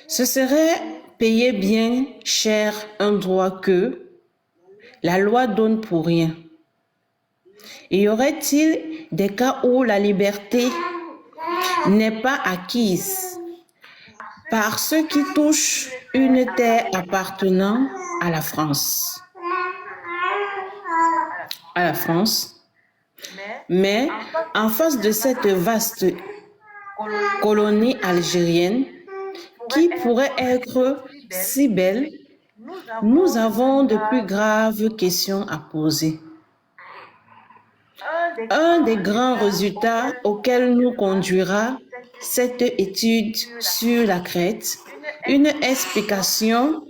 Ce serait payer bien cher un droit que la loi donne pour rien. Y aurait-il des cas où la liberté n'est pas acquise par ceux qui touchent une terre appartenant à la France? Mais en face de cette vaste colonie algérienne qui pourrait être si belle, nous avons de plus graves questions à poser. Un des grands résultats auxquels nous conduira cette étude sur la Crète, une explication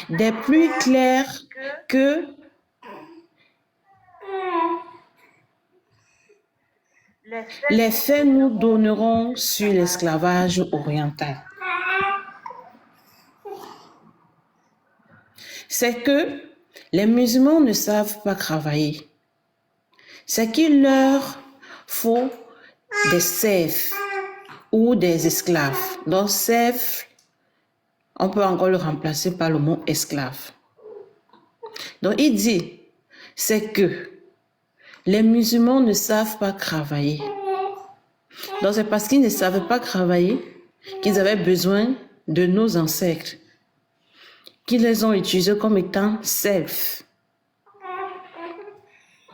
des plus claires que les faits nous donneront sur l'esclavage oriental. C'est que les musulmans ne savent pas travailler. C'est qu'il leur faut des serfs ou des esclaves. Donc, serf, on peut encore le remplacer par le mot esclave. Donc, il dit, c'est que les musulmans ne savent pas travailler. Donc, c'est parce qu'ils ne savaient pas travailler qu'ils avaient besoin de nos ancêtres, qui les ont utilisés comme étant serfs.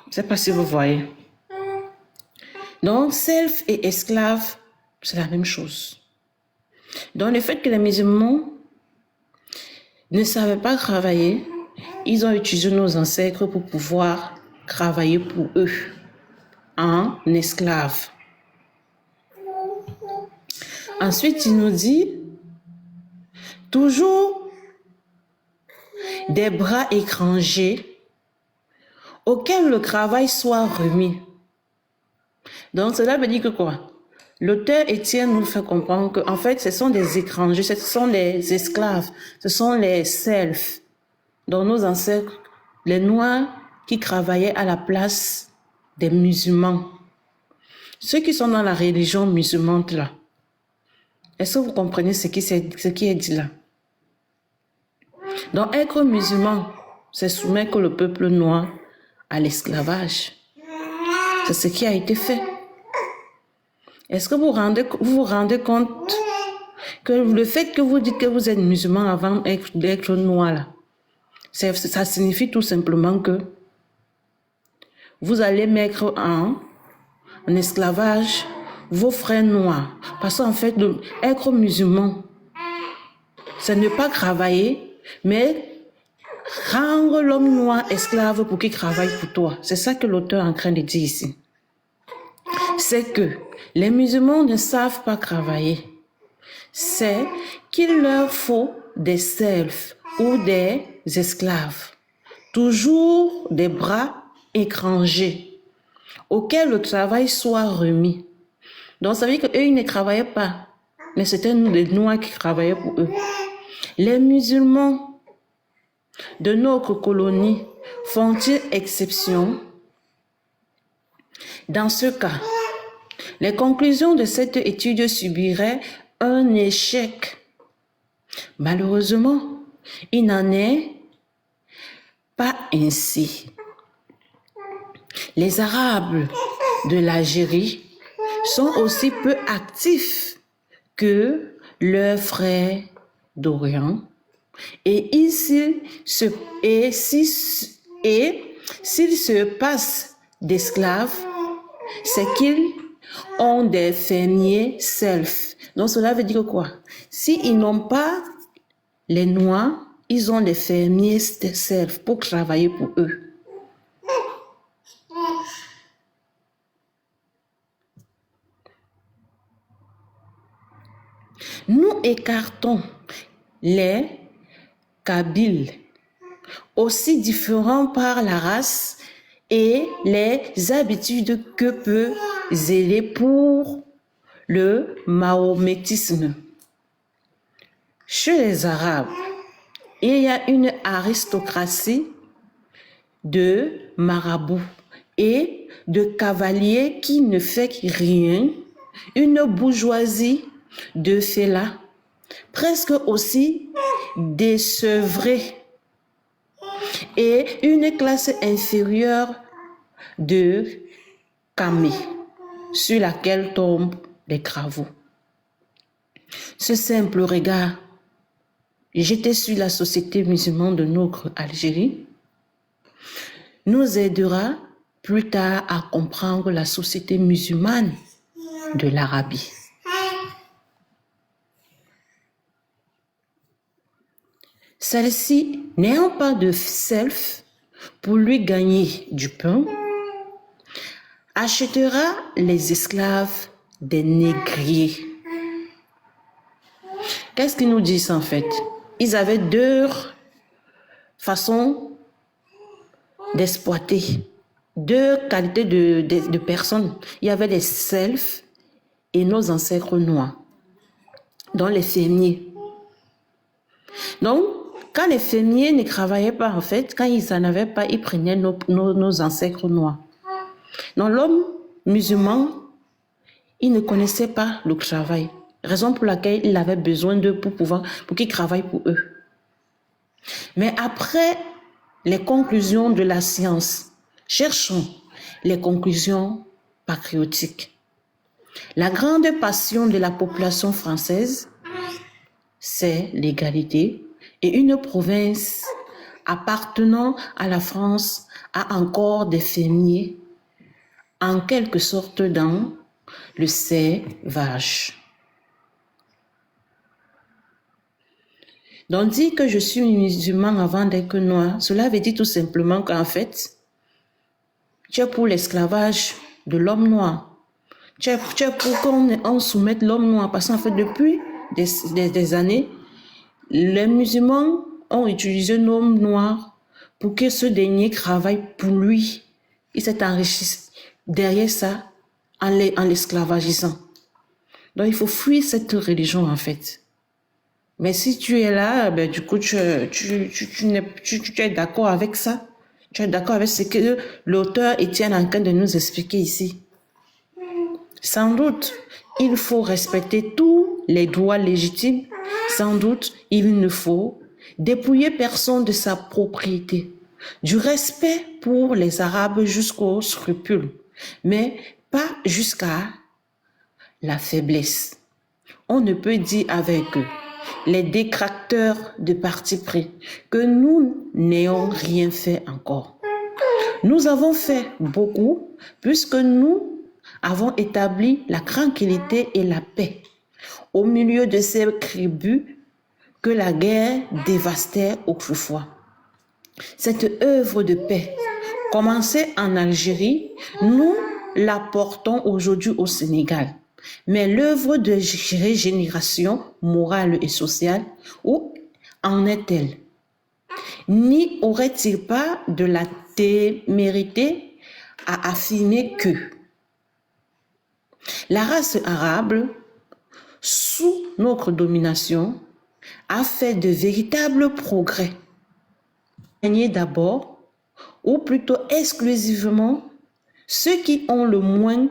Je ne sais pas si vous voyez. Donc, serf et esclave, c'est la même chose. Donc, le fait que les musulmans ne savaient pas travailler, ils ont utilisé nos ancêtres pour pouvoir travailler pour eux en esclaves. Ensuite, il nous dit, toujours des bras étrangers auxquels le travail soit remis. Donc, cela veut dire que quoi? L'auteur Étienne nous fait comprendre que, en fait, ce sont des étrangers, ce sont des esclaves, ce sont les serfs, dont nos ancêtres, les Noirs qui travaillaient à la place des musulmans. Ceux qui sont dans la religion musulmane là, est-ce que vous comprenez ce qui est dit là? Donc, être musulman, c'est soumettre le peuple noir à l'esclavage. C'est ce qui a été fait. Est-ce que vous vous rendez compte que le fait que vous dites que vous êtes musulman avant d'être noir là, ça signifie tout simplement que vous allez mettre en esclavage vos frères noirs. Parce qu'en fait, être musulman, c'est ne pas travailler, mais rendre l'homme noir esclave pour qu'il travaille pour toi. C'est ça que l'auteur est en train de dire ici. C'est que les musulmans ne savent pas travailler. C'est qu'il leur faut des serfs ou des esclaves. Toujours des bras étrangers auxquels le travail soit remis. Donc ça veut dire qu'eux, ils ne travaillaient pas, mais c'était nous, les Noirs, qui travaillaient pour eux. Les musulmans de notre colonie font-ils exception? Dans ce cas, les conclusions de cette étude subiraient un échec. Malheureusement, il n'en est pas ainsi. Les Arabes de l'Algérie sont aussi peu actifs que leurs frères d'Orient et s'ils se passent d'esclaves, c'est qu'ils ont des fermiers self. Donc cela veut dire quoi? S'ils n'ont pas les Noirs, ils ont des fermiers self pour travailler pour eux. Nous écartons les Kabyles, aussi différents par la race et les habitudes que peut zéler pour le mahométisme. Chez les Arabes, il y a une aristocratie de marabouts et de cavaliers qui ne fait rien, une bourgeoisie de fellahs presque aussi désevrée, et une classe inférieure de camés sur laquelle tombent des travaux. Ce simple regard jeté sur la société musulmane de notre Algérie nous aidera plus tard à comprendre la société musulmane de l'Arabie. Celle-ci, n'ayant pas de self pour lui gagner du pain, achètera les esclaves des négriers. Qu'est-ce qu'ils nous disent en fait? Ils avaient deux façons d'exploiter, deux qualités de personnes. Il y avait les selfs et nos ancêtres noirs, dont les fermiers. Donc, quand les fermiers ne travaillaient pas, en fait, quand ils n'en avaient pas, ils prenaient nos ancêtres noirs. Donc, l'homme musulman, il ne connaissait pas le travail. Raison pour laquelle il avait besoin d'eux pour qu'ils travaillent pour eux. Mais après les conclusions de la science, cherchons les conclusions patriotiques. La grande passion de la population française, c'est l'égalité, et une province appartenant à la France a encore des fermiers, en quelque sorte dans le servage. Donc dire que je suis musulman avant d'être noir, cela veut dire tout simplement qu'en fait, tu es pour l'esclavage de l'homme noir. Tu es pour qu'on soumette l'homme noir, parce qu'en fait, depuis des années, les musulmans ont utilisé l'homme noir pour que ce dernier travaille pour lui. Il s'est enrichi derrière ça en l'esclavagisant. Donc il faut fuir cette religion en fait. Mais si tu es là, ben, du coup tu es d'accord avec ça. Tu es d'accord avec ce que l'auteur Étienne est en train de nous expliquer ici. Sans doute, il faut respecter tous les droits légitimes. Sans doute, il ne faut dépouiller personne de sa propriété. Du respect pour les Arabes jusqu'au scrupule, mais pas jusqu'à la faiblesse. On ne peut dire avec les détracteurs de parti pris que nous n'ayons rien fait encore. Nous avons fait beaucoup puisque nous avons établi la tranquillité et la paix au milieu de ces tribus que la guerre dévastait autrefois. Cette œuvre de paix, commencée en Algérie, nous la portons aujourd'hui au Sénégal. Mais l'œuvre de régénération morale et sociale, où en est-elle? N'y aurait-il pas de la témérité à affirmer que la race arabe, sous notre domination, a fait de véritables progrès? D'abord, ou plutôt exclusivement, ceux qui ont le moins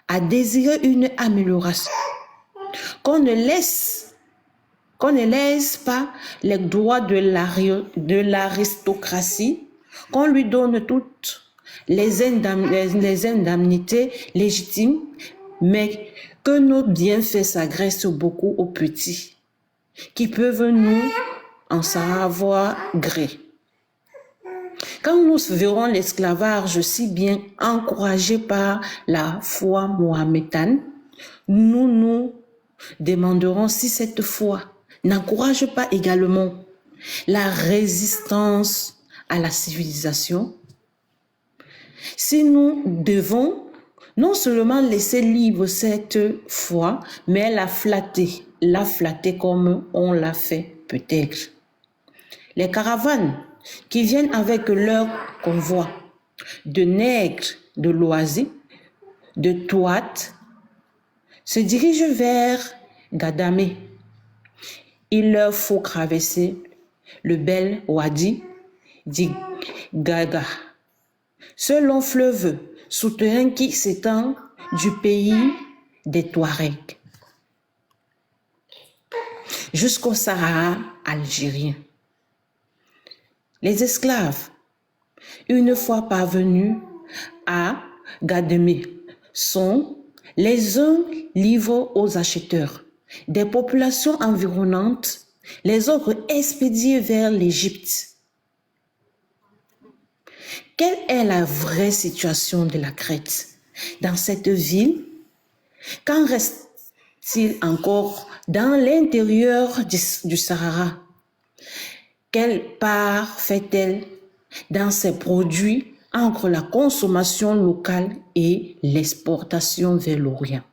à désirer une amélioration. Qu'on ne laisse pas les droits de l'aristocratie, qu'on lui donne toutes les indemnités légitimes, mais que nos bienfaits s'agressent beaucoup aux petits, qui peuvent nous en savoir gré. Quand nous verrons l'esclavage si bien encouragé par la foi mohammedane, nous nous demanderons si cette foi n'encourage pas également la résistance à la civilisation. Si nous devons non seulement laisser libre cette foi, mais la flatter comme on l'a fait peut-être. Les caravanes qui viennent avec leur convoi de nègres, de loisirs, de toites, se dirigent vers Gadamé. Il leur faut traverser le bel Wadi d'Igaga, ce long fleuve souterrain qui s'étend du pays des Touaregs. jusqu'au Sahara algérien. Les esclaves, une fois parvenus à Gademé, sont les uns livrés aux acheteurs des populations environnantes, les autres expédiés vers l'Égypte. Quelle est la vraie situation de la Crète dans cette ville? Qu'en reste-t-il encore dans l'intérieur du Sahara? Quelle part fait-elle dans ces produits entre la consommation locale et l'exportation vers l'Orient?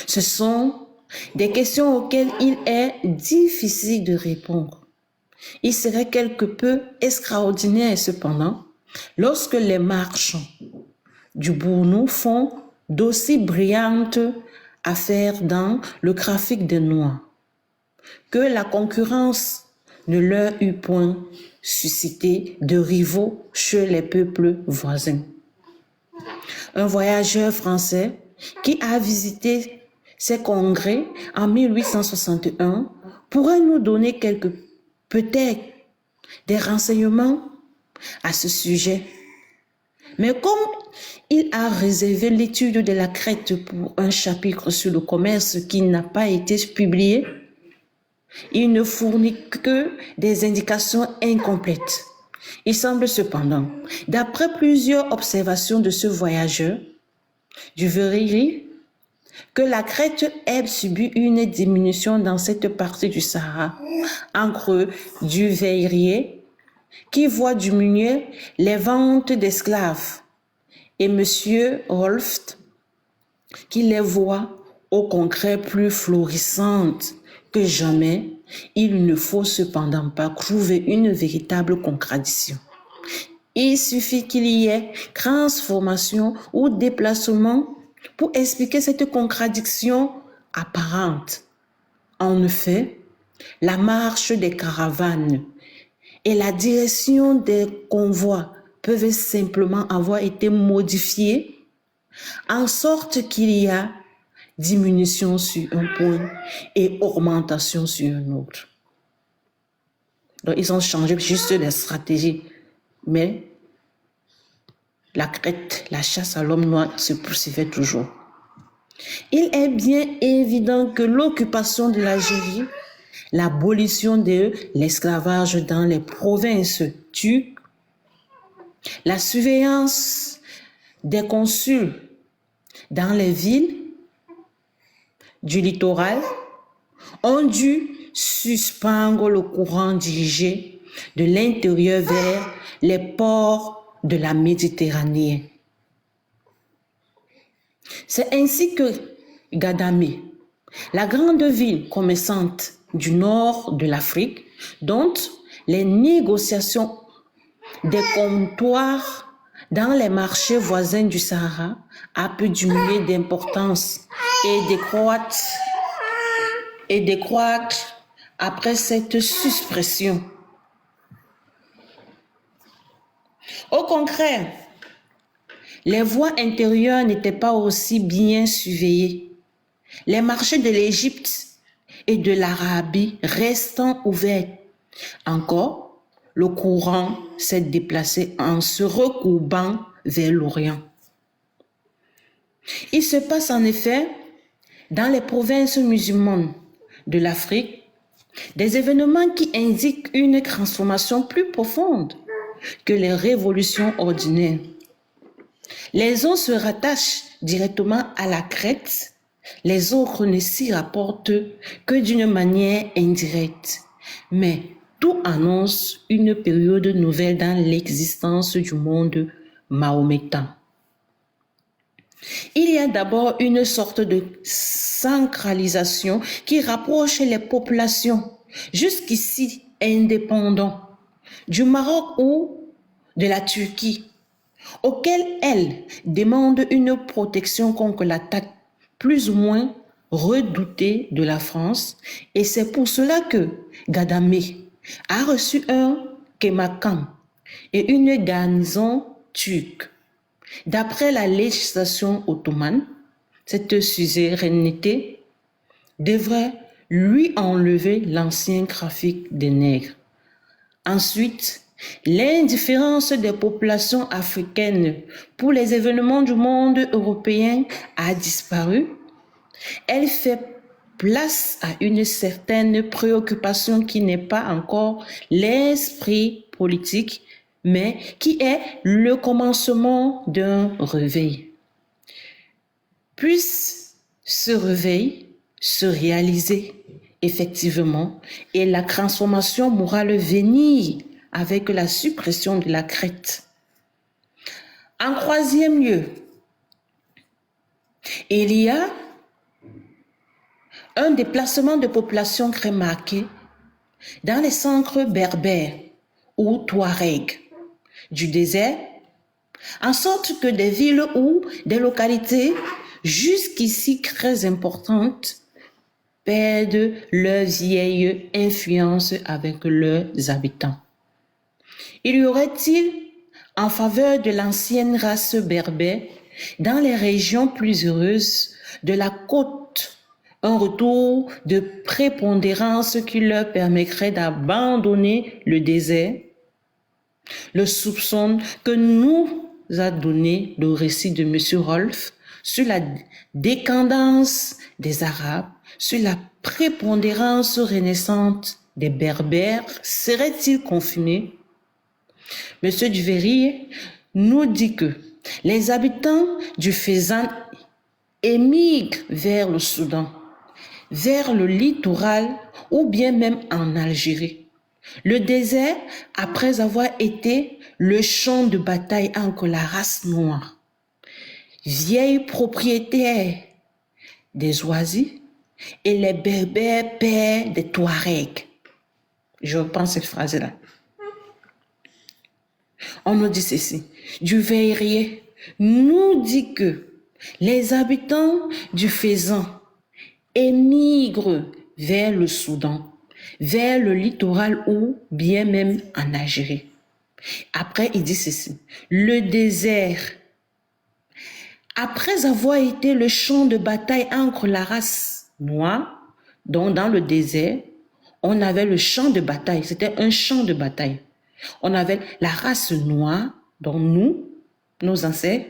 Ce sont des questions auxquelles il est difficile de répondre. Il serait quelque peu extraordinaire cependant lorsque les marchands du Bournou font d'aussi brillantes affaires dans le trafic des noix, que la concurrence ne leur eût point suscité de rivaux chez les peuples voisins. Un voyageur français qui a visité ces congrès en 1861 pourrait nous donner peut-être des renseignements à ce sujet. Mais comme il a réservé l'étude de la Crète pour un chapitre sur le commerce qui n'a pas été publié, il ne fournit que des indications incomplètes. Il semble cependant, d'après plusieurs observations de ce voyageur, du Verrier, que la Crète ait subi une diminution dans cette partie du Sahara, entre du Verrier, qui voit diminuer les ventes d'esclaves, et M. Rolft, qui les voit au contraire plus florissantes que jamais. Il ne faut cependant pas trouver une véritable contradiction. Il suffit qu'il y ait transformation ou déplacement pour expliquer cette contradiction apparente. En effet, la marche des caravanes et la direction des convois peuvent simplement avoir été modifiées en sorte qu'il y a diminution sur un point et augmentation sur un autre. Donc, ils ont changé juste les stratégies, mais la Crète, la chasse à l'homme noir se poursuivait toujours. Il est bien évident que l'occupation de l'Algérie, l'abolition de l'esclavage dans les provinces turques, la surveillance des consuls dans les villes du littoral ont dû suspendre le courant dirigé de l'intérieur vers les ports de la Méditerranée. C'est ainsi que Gadamé, la grande ville commerçante du nord de l'Afrique, dont les négociations des comptoirs dans les marchés voisins du Sahara a pu diminuer d'importance et décroître après cette suspression. Au contraire, les voies intérieures n'étaient pas aussi bien surveillées. Les marchés de l'Égypte et de l'Arabie restant ouverts. Encore, le courant s'est déplacé en se recourbant vers l'Orient. Il se passe en effet, dans les provinces musulmanes de l'Afrique, des événements qui indiquent une transformation plus profonde que les révolutions ordinaires. Les uns se rattachent directement à la Crète, les autres ne s'y rapportent que d'une manière indirecte. Mais tout annonce une période nouvelle dans l'existence du monde mahométan. Il y a d'abord une sorte de sacralisation qui rapproche les populations, jusqu'ici indépendantes, du Maroc ou de la Turquie, auxquelles elles demandent une protection contre l'attaque plus ou moins redoutée de la France. Et c'est pour cela que Gadamé a reçu un Kemakan et une garnison turque. D'après la législation ottomane, cette suzeraineté devrait lui enlever l'ancien trafic des nègres. Ensuite, l'indifférence des populations africaines pour les événements du monde européen a disparu. Elle fait place à une certaine préoccupation qui n'est pas encore l'esprit politique, mais qui est le commencement d'un réveil. Puisse ce réveil se réaliser effectivement et la transformation morale venir avec la suppression de la crête. En troisième lieu, il y a un déplacement de population très marqué dans les centres berbères ou touaregs du désert, en sorte que des villes ou des localités jusqu'ici très importantes perdent leur vieille influence avec leurs habitants. Il y aurait-il, en faveur de l'ancienne race berbère, dans les régions plus heureuses de la côte, un retour de prépondérance qui leur permettrait d'abandonner le désert? Le soupçon que nous a donné le récit de M. Rolf sur la décadence des Arabes, sur la prépondérance renaissante des Berbères, serait-il confirmé? M. Duveyrier nous dit que les habitants du Fezzan émigrent vers le Soudan, vers le littoral ou bien même en Algérie. Le désert, après avoir été le champ de bataille entre la race noire, vieille propriétaire des Oasis, et les Berbères pères des Touaregs. Je pense cette phrase-là. On nous dit ceci. Duveyrier nous dit que les habitants du Fezzan émigrent vers le Soudan, vers le littoral ou bien même en Algérie. Après, il dit ceci. Le désert, après avoir été le champ de bataille entre la race noire, donc dans le désert, on avait le champ de bataille, c'était un champ de bataille. On avait la race noire, dont nous, nos ancêtres,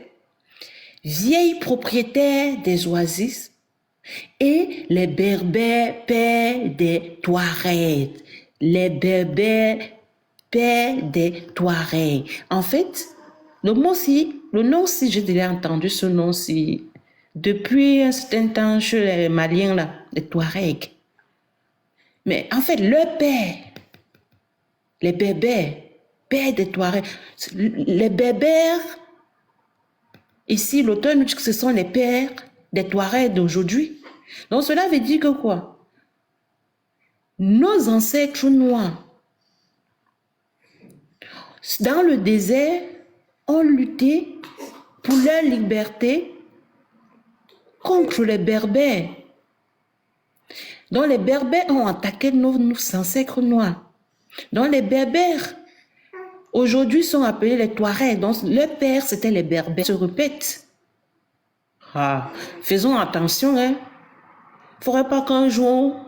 vieilles propriétaires des oasis, et les Berbères pères des Touaregs. Les Berbères pères des Touaregs. En fait, le nom, si j'ai déjà entendu ce nom-ci, depuis un certain temps chez les Maliens, là, les Touaregs. Mais en fait, leur père, les Berbères, pères des Touaregs, les Berbères, ici, l'auteur nous dit que ce sont les pères des Touaregs d'aujourd'hui. Donc, cela veut dire que quoi? Nos ancêtres noirs, dans le désert, ont lutté pour leur liberté contre les Berbères. Donc, les Berbères ont attaqué nos ancêtres noirs. Donc, les Berbères, aujourd'hui, sont appelés les Touaregs. Donc, leur père, c'était les Berbères. Se répète. Faisons attention, hein. Il ne faudrait pas qu'un jour,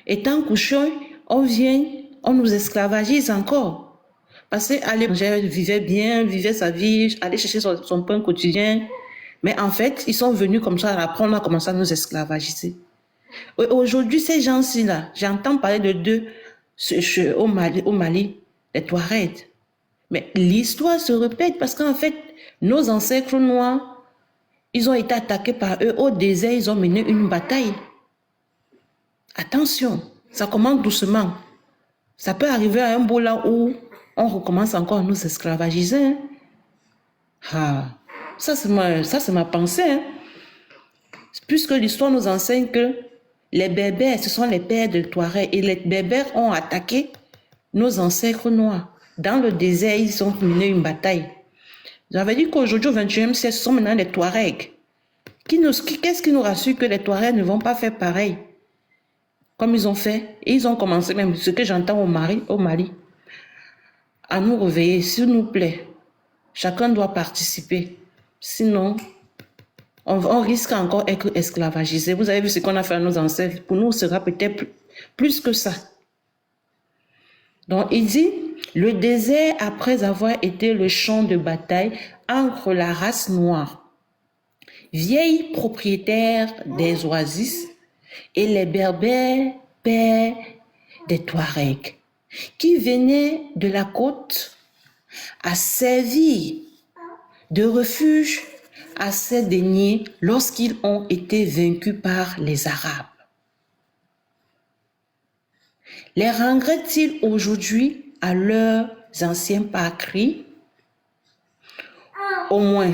étant couché, on vienne, on nous esclavagise encore. Parce que vivait bien, vivait sa vie, allait chercher son pain quotidien. Mais en fait, ils sont venus comme ça, après on a commencé à nous esclavagiser. Aujourd'hui, ces gens-ci, là, j'entends parler de deux au Mali, les Touaregs. Mais l'histoire se répète parce qu'en fait, nos ancêtres noirs, ils ont été attaqués par eux au désert, ils ont mené une bataille. Attention, ça commence doucement. Ça peut arriver à un bout là où on recommence encore à nous esclavagiser. Ça c'est ma pensée. Hein. Puisque l'histoire nous enseigne que les Berbères, ce sont les pères de Touaregs, et les Berbères ont attaqué nos ancêtres noirs. Dans le désert, ils ont mené une bataille. J'avais dit qu'aujourd'hui, au XXIe siècle, ce sont maintenant les Touaregs. Qu'est-ce qui nous rassure que les Touaregs ne vont pas faire pareil? Comme ils ont fait, et ils ont commencé même, ce que j'entends au Mali, à nous réveiller, s'il nous plaît. Chacun doit participer. Sinon, on risque encore d'être esclavagisé. Vous avez vu ce qu'on a fait à nos ancêtres. Pour nous, ce sera peut-être plus que ça. Donc, il dit, le désert, après avoir été le champ de bataille entre la race noire, vieille propriétaire des oasis, et les Berbères, pères des Touaregs, qui venaient de la côte, a servi de refuge à ces derniers lorsqu'ils ont été vaincus par les Arabes. Les regrettent-ils aujourd'hui à leurs anciens patries? Au moins,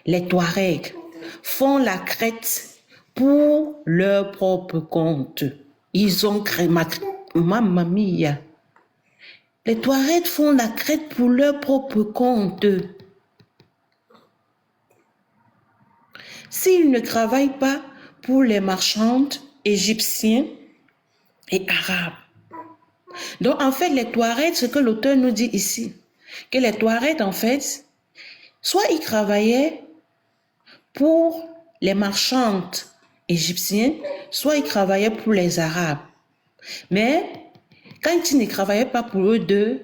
les Touaregs font la crête pour leur propre compte. Ils ont créé Mamma mia. Les Touaregs font la crête pour leur propre compte. S'ils ne travaillent pas pour les marchands égyptiens et arabes. Donc, en fait, les Touaregs, ce que l'auteur nous dit ici, que les Touaregs, en fait, soit ils travaillaient pour les marchands égyptiens, soit ils travaillaient pour les Arabes. Mais quand ils ne travaillaient pas pour eux deux,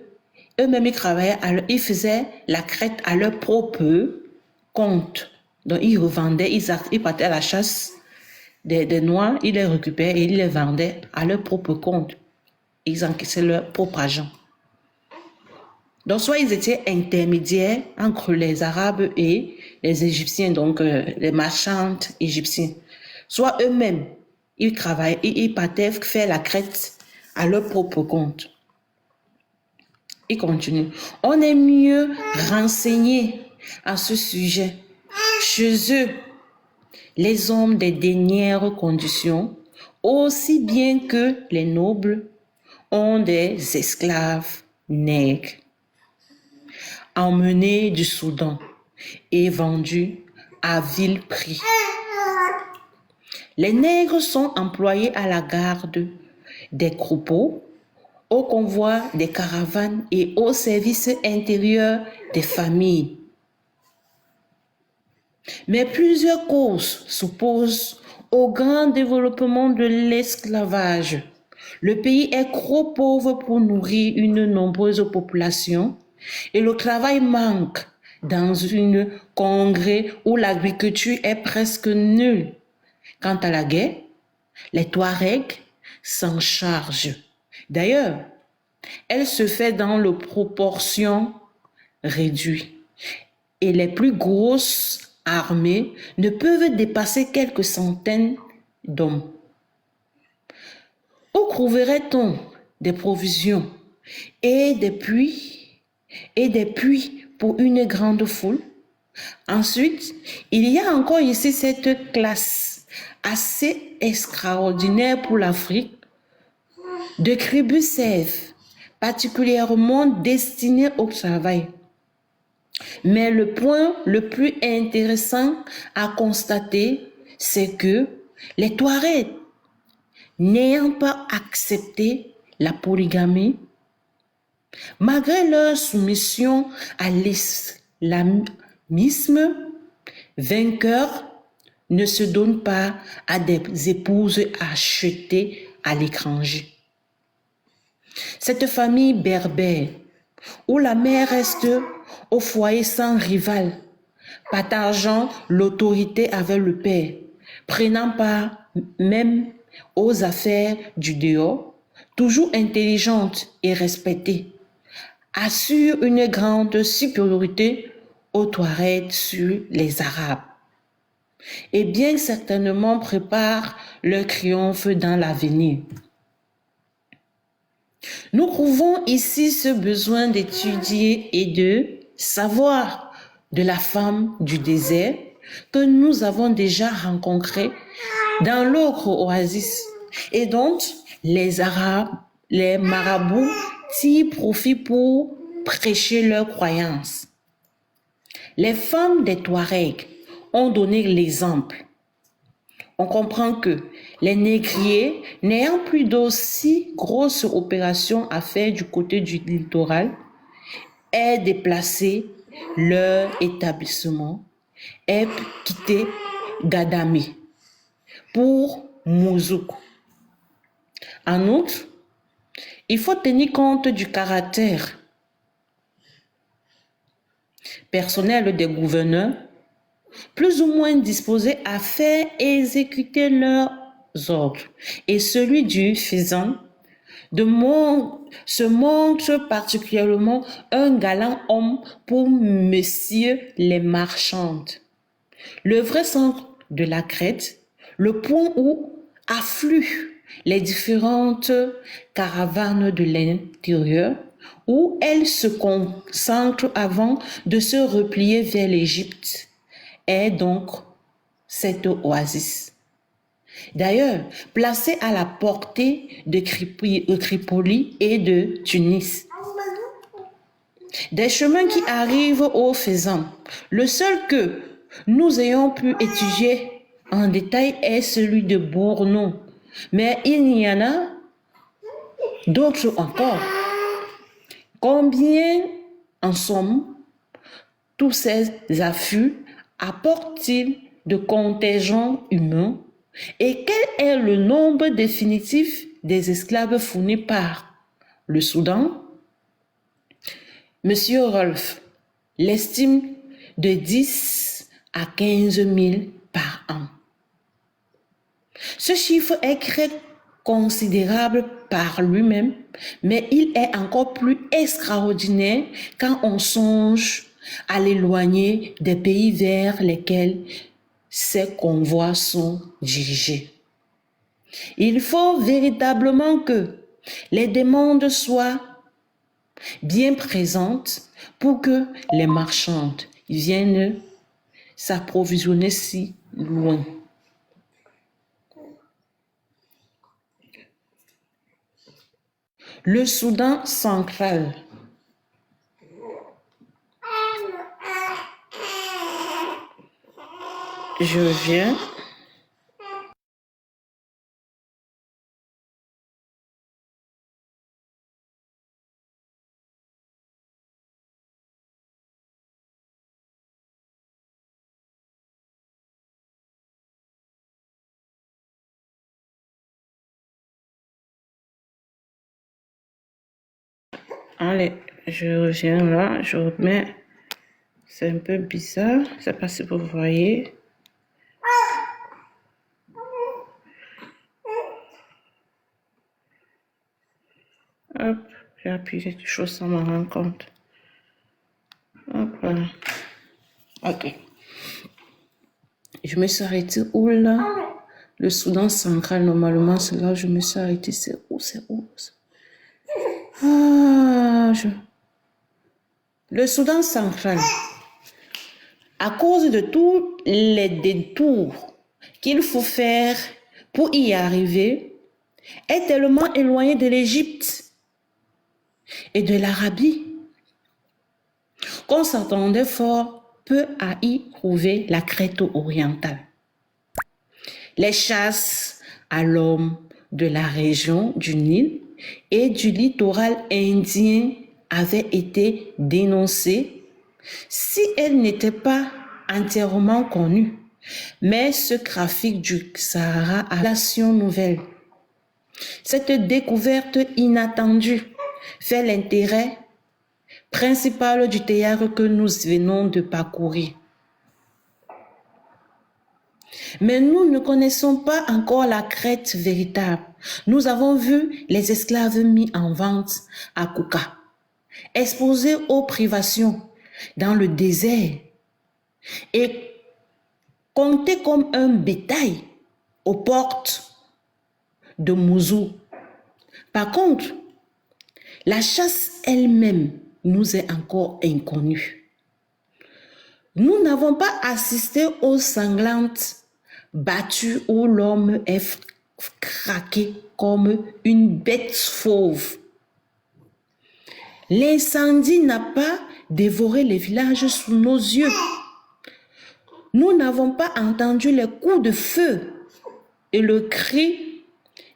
eux-mêmes ils faisaient la crête à leur propre compte. Donc ils revendaient, ils partaient à la chasse des Noirs, ils les récupéraient et ils les vendaient à leur propre compte. Ils encaissaient leur propre argent. Donc soit ils étaient intermédiaires entre les Arabes et les Égyptiens, donc les marchands égyptiens. Soit eux-mêmes, ils travaillaient, ils partaient faire la crête à leur propre compte. Il continue. On est mieux renseigné à ce sujet. Chez eux, les hommes des dernières conditions, aussi bien que les nobles, ont des esclaves nègres, emmenés du Soudan et vendus à vil prix. Les nègres sont employés à la garde des troupeaux, au convoi des caravanes et au service intérieur des familles. Mais plusieurs causes s'opposent au grand développement de l'esclavage. Le pays est trop pauvre pour nourrir une nombreuse population et le travail manque dans une congrès où l'agriculture est presque nulle. Quant à la guerre, les Touaregs s'en chargent. D'ailleurs, elle se fait dans les proportions réduites et les plus grosses armées ne peuvent dépasser quelques centaines d'hommes. Où trouverait-on des provisions et des puits pour une grande foule? Ensuite, il y a encore ici cette classe assez extraordinaire pour l'Afrique de Kribusev, particulièrement destinés au travail. Mais le point le plus intéressant à constater, c'est que les Touaregs, n'ayant pas accepté la polygamie, malgré leur soumission à l'islamisme, vainqueurs ne se donnent pas à des épouses achetées à l'étranger. Cette famille berbère, où la mère reste au foyer sans rival, partageant l'autorité avec le père, prenant part même aux affaires du dehors, toujours intelligente et respectée, assure une grande supériorité aux Touaregs sur les Arabes et bien certainement prépare leur triomphe dans l'avenir. Nous trouvons ici ce besoin d'étudier et de savoir de la femme du désert que nous avons déjà rencontrée dans l'autre oasis et dont les Arabes, les marabouts tirent profit pour prêcher leurs croyances. Les femmes des Touaregs ont donné l'exemple. On comprend que les négriers, n'ayant plus d'aussi grosses opérations à faire du côté du littoral, aient déplacé leur établissement, aient quitté Gadami pour Mouzoukou. En outre, il faut tenir compte du caractère personnel des gouverneurs, plus ou moins disposés à faire exécuter leurs ordres, et celui du faisan se montre particulièrement un galant homme pour messieurs les marchandes. Le vrai centre de la Crète, le point où affluent les différentes caravanes de l'intérieur, où elles se concentrent avant de se replier vers l'Égypte, est donc cette oasis. D'ailleurs, placée à la portée de Tripoli et de Tunis. Des chemins qui arrivent au Faisan. Le seul que nous ayons pu étudier en détail est celui de Borno, mais il y en a d'autres encore. Combien, en somme, tous ces affûts apportent-ils de contingents humains et quel est le nombre définitif des esclaves fournis par le Soudan? Monsieur Rolf l'estime de 10 à 15 000 par an. Ce chiffre est très considérable par lui-même, mais il est encore plus extraordinaire quand on songe à l'éloigner des pays vers lesquels ces convois sont dirigés. Il faut véritablement que les demandes soient bien présentes pour que les marchandes viennent s'approvisionner si loin. Le Soudan central. Je viens. Allez, je reviens là, je remets. C'est un peu bizarre, je ne sais pas si vous voyez. Hop, j'ai appuyé quelque chose sans m'en rendre compte. Hop là. Ok. Je me suis arrêtée où là? Le Soudan central, normalement, c'est là où je me suis arrêtée. C'est où? Le Soudan central, à cause de tous les détours qu'il faut faire pour y arriver, est tellement éloigné de l'Égypte et de l'Arabie qu'on s'attendait fort peu à y trouver la Crète orientale. Les chasses à l'homme de la région du Nil et du littoral indien avaient été dénoncées si elles n'étaient pas entièrement connues. Mais ce trafic du Sahara a la nation nouvelle. Cette découverte inattendue fait l'intérêt principal du théâtre que nous venons de parcourir. Mais nous ne connaissons pas encore la Crète véritable. Nous avons vu les esclaves mis en vente à Kouka, exposés aux privations dans le désert et comptés comme un bétail aux portes de Mouzou. Par contre, la chasse elle-même nous est encore inconnue. Nous n'avons pas assisté aux sanglantes battues où l'homme est craqué comme une bête fauve. L'incendie n'a pas dévoré les villages sous nos yeux. Nous n'avons pas entendu les coups de feu et le cri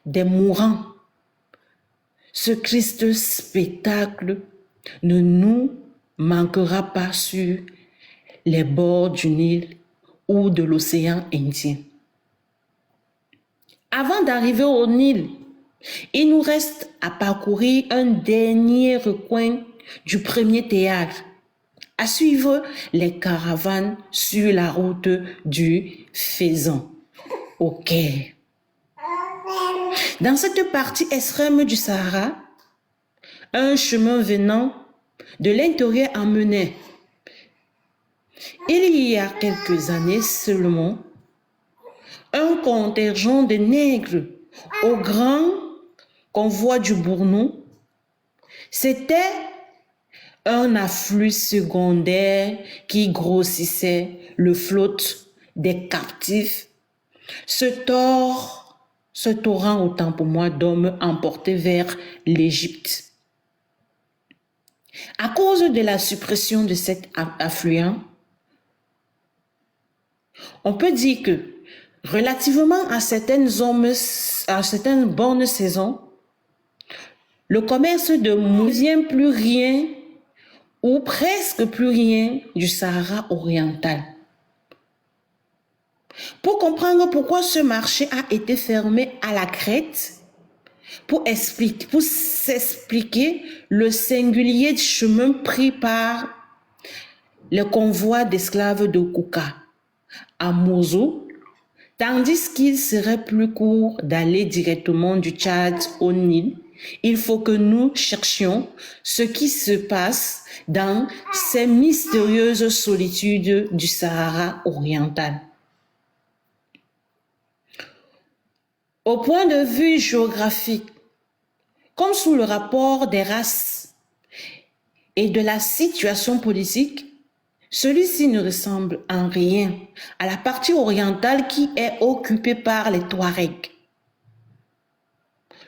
des mourants. Ce triste spectacle ne nous manquera pas sur les bords du Nil ou de l'océan Indien. Avant d'arriver au Nil, il nous reste à parcourir un dernier recoin du premier théâtre, à suivre les caravanes sur la route du Faisan, au Caire. Dans cette partie extrême du Sahara, un chemin venant de l'intérieur emmenait, il y a quelques années seulement, un contingent de nègres au grand convoi du Bournou. C'était un afflux secondaire qui grossissait le flot des captifs. Ce torrent autant pour moi d'hommes emportés vers l'Égypte. À cause de la suppression de cet affluent, on peut dire que relativement à certaines bonnes saisons, le commerce de ne vient plus rien ou presque plus rien du Sahara oriental. Pour comprendre pourquoi ce marché a été fermé à la Crète, pour s'expliquer le singulier chemin pris par le convoi d'esclaves de Kouka à Mozo, tandis qu'il serait plus court d'aller directement du Tchad au Nil, il faut que nous cherchions ce qui se passe dans ces mystérieuses solitudes du Sahara oriental. Au point de vue géographique, comme sous le rapport des races et de la situation politique, celui-ci ne ressemble en rien à la partie orientale qui est occupée par les Touaregs.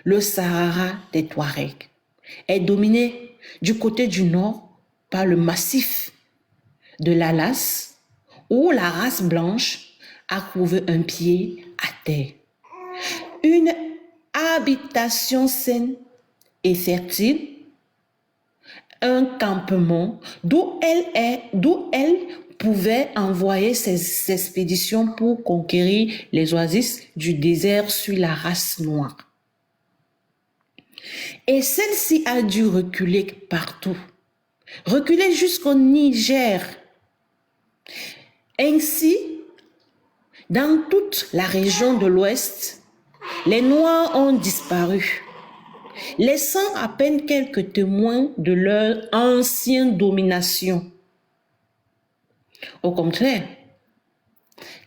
Le Sahara des Touaregs est dominé du côté du nord par le massif de l'Atlas, où la race blanche a trouvé un pied à terre. Une habitation saine et fertile, un campement d'où elle pouvait envoyer ses expéditions pour conquérir les oasis du désert sur la race noire. Et celle-ci a dû reculer partout, reculer jusqu'au Niger. Ainsi, dans toute la région de l'Ouest, les Noirs ont disparu, laissant à peine quelques témoins de leur ancienne domination. Au contraire,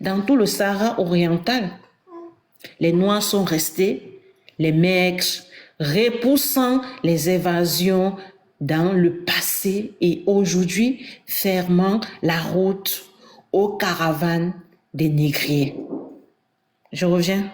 dans tout le Sahara oriental, les Noirs sont restés les maigres, repoussant les évasions dans le passé et aujourd'hui fermant la route aux caravanes des négriers. Je reviens.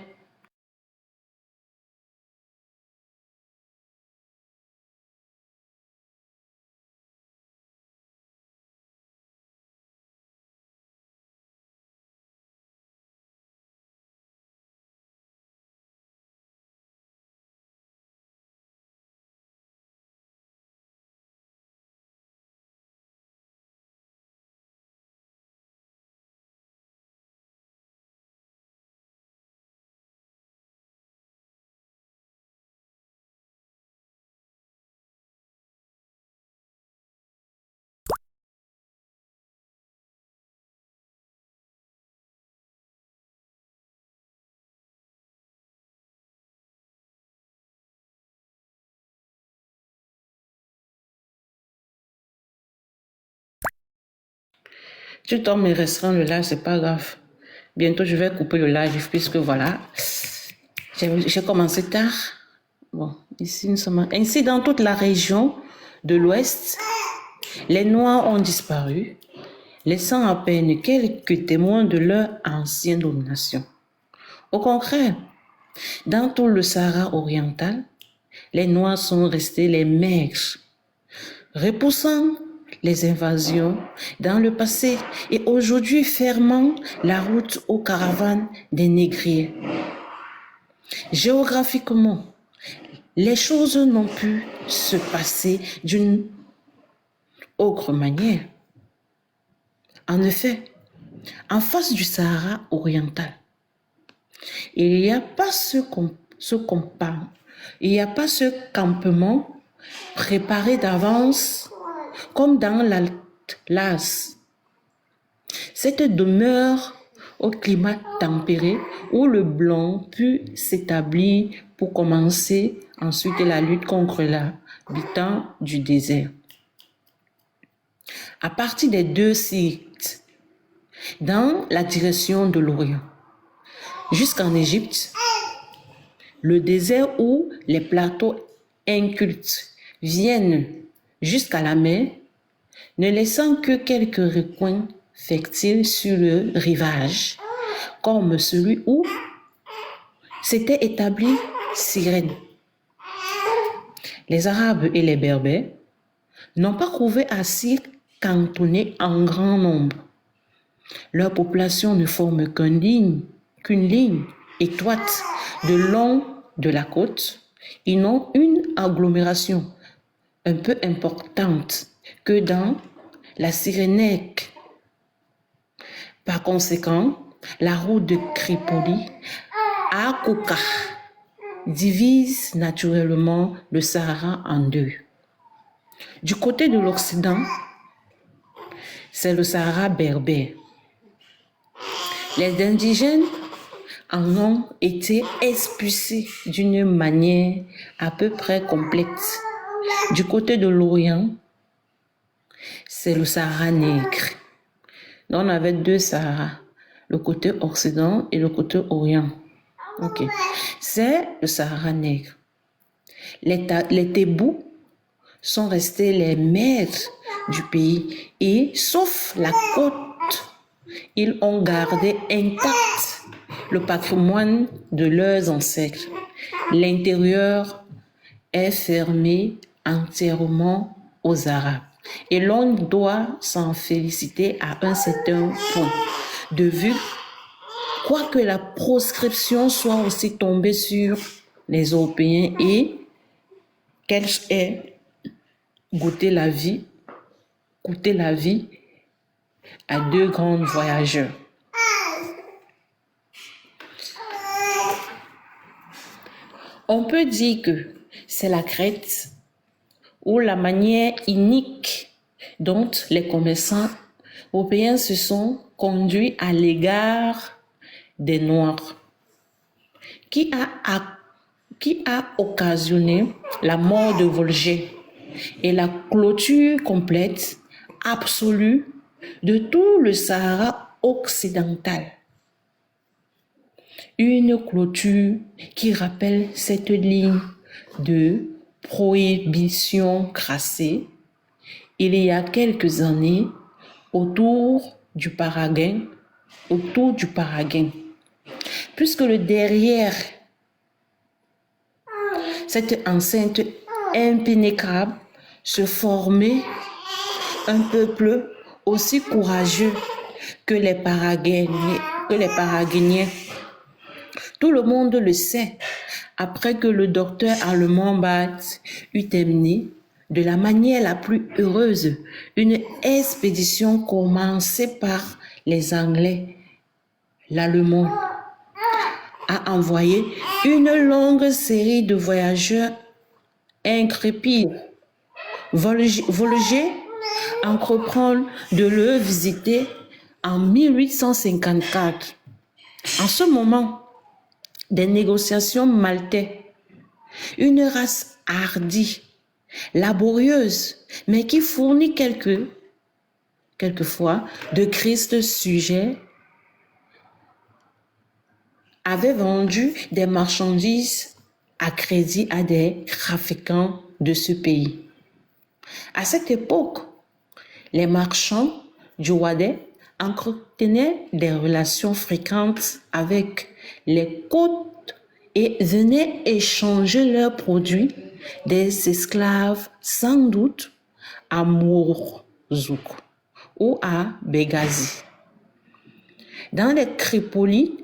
Tu tombes me restreindre le live, c'est pas grave. Bientôt, je vais couper le live puisque voilà, j'ai commencé tard. Bon, ici, nous sommes... Ainsi, dans toute la région de l'Ouest, les Noirs ont disparu, laissant à peine quelques témoins de leur ancienne domination. Au contraire, dans tout le Sahara oriental, les Noirs sont restés les maigres, repoussant les invasions dans le passé et aujourd'hui fermant la route aux caravanes des négriers. Géographiquement, les choses n'ont pu se passer d'une autre manière. En effet, en face du Sahara oriental. Il n'y a pas il n'y a pas ce campement préparé d'avance comme dans l'Atlas. Cette demeure au climat tempéré où le blanc put s'établir pour commencer ensuite la lutte contre l'habitant du désert. À partir des deux sites, dans la direction de l'Orient, jusqu'en Égypte, le désert où les plateaux incultes viennent jusqu'à la mer, ne laissant que quelques recoins fertiles sur le rivage, comme celui où s'était établi Cyrène. Les Arabes et les Berbères n'ont pas trouvé à s'y cantonner en grand nombre. Leur population ne forme qu'une ligne étroite de long de la côte. Ils n'ont une agglomération un peu importante que dans la Cyrénaique. Par conséquent, la route de Tripoli à Kouka divise naturellement le Sahara en deux. Du côté de l'Occident, c'est le Sahara berbère. Les indigènes en ont été expulsés d'une manière à peu près complète. Du côté de l'Orient, c'est le Sahara nègre. Donc on avait deux Saharas, le côté Occident et le côté Orient. Ok. C'est le Sahara nègre. Les Tébous sont restés les maîtres du pays et, sauf la côte, ils ont gardé intact le patrimoine de leurs ancêtres. L'intérieur est fermé entièrement aux Arabes. Et l'on doit s'en féliciter à un certain point de vue, quoique la proscription soit aussi tombée sur les Européens et qu'elle ait goûté la vie à deux grands voyageurs. On peut dire que c'est la Crète ou la manière unique dont les commerçants européens se sont conduits à l'égard des Noirs, qui a occasionné la mort de Volger et la clôture complète, absolue, de tout le Sahara occidental. Une clôture qui rappelle cette ligne de prohibition tracée il y a quelques années autour du Paraguay, puisque le derrière cette enceinte impénétrable se formait un peuple aussi courageux que les Paraguayens. Tout le monde le sait. Après que le docteur allemand Barth eut terminé de la manière la plus heureuse une expédition commencée par les Anglais, l'Allemand a envoyé une longue série de voyageurs intrépides. Volger entreprend de le visiter en 1854. En ce moment, des négociations maltais, une race hardie, laborieuse, mais qui fournit quelquefois de tristes sujets, avait vendu des marchandises à crédit à des trafiquants de ce pays. À cette époque, les marchands du Ouadé entretenaient des relations fréquentes avec les côtes et venaient échanger leurs produits des esclaves sans doute à Mourzouk ou à Benghazi. Dans les Tripolitains,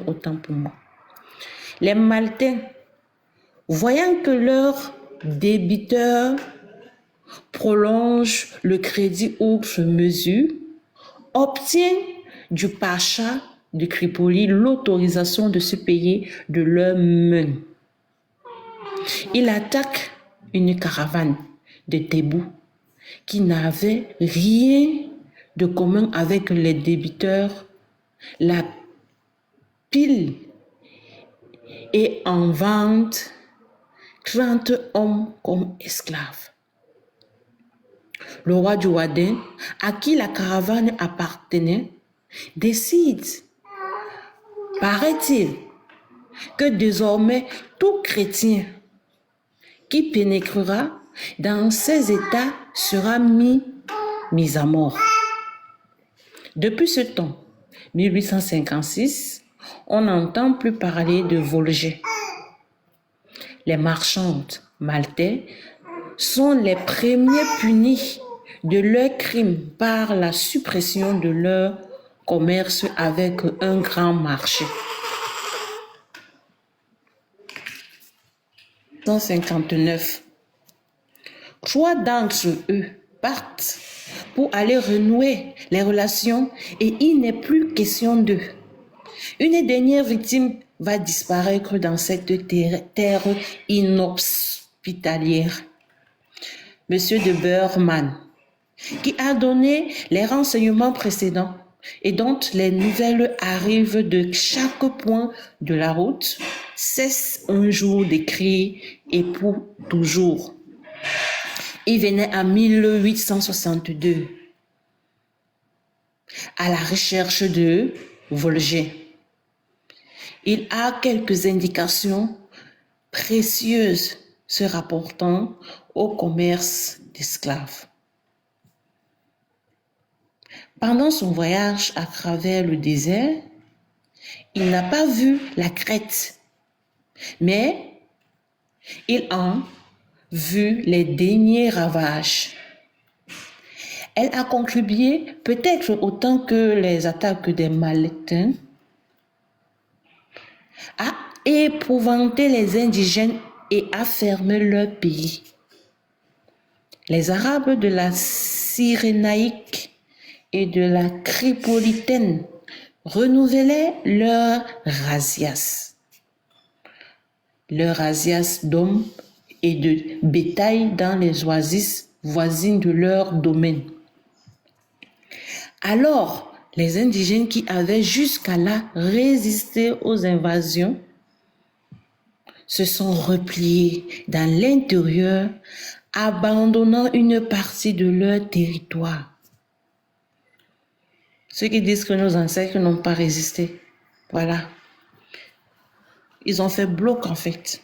autant pour moi, les Maltais, voyant que leurs débiteurs prolonge le crédit outre mesure, obtient du pacha de Tripoli l'autorisation de se payer de leurs mains. Il attaque une caravane de Tébou qui n'avait rien de commun avec les débiteurs, la pile et en vente 30 hommes comme esclaves. Le roi du Ouadin, à qui la caravane appartenait, décide, paraît-il, que désormais tout chrétien qui pénétrera dans ces états sera mis à mort. Depuis ce temps, 1856, on n'entend plus parler de Volger. Les marchandes maltais sont les premiers punis de leurs crimes par la suppression de leur commerce avec un grand marché. 1859. 3 d'entre eux partent pour aller renouer les relations et il n'est plus question d'eux. Une dernière victime va disparaître dans cette terre inhospitalière. Monsieur de Beurman, qui a donné les renseignements précédents et dont les nouvelles arrivent de chaque point de la route, cesse un jour d'écrire et pour toujours. Il venait en 1862 à la recherche de Volger. Il a quelques indications précieuses se rapportant au commerce d'esclaves. Pendant son voyage à travers le désert, il n'a pas vu la Crète, mais il a vu les derniers ravages. Elle a contribué peut-être autant que les attaques des Maletins à épouvanter les indigènes et à fermer leur pays. Les Arabes de la Cyrénaïque et de la Tripolitaine renouvelaient leurs razzias d'hommes et de bétail dans les oasis voisines de leur domaine. Alors, les indigènes qui avaient jusqu'à là résisté aux invasions se sont repliés dans l'intérieur, abandonnant une partie de leur territoire. Ceux qui disent que nos ancêtres n'ont pas résisté, voilà. Ils ont fait bloc en fait.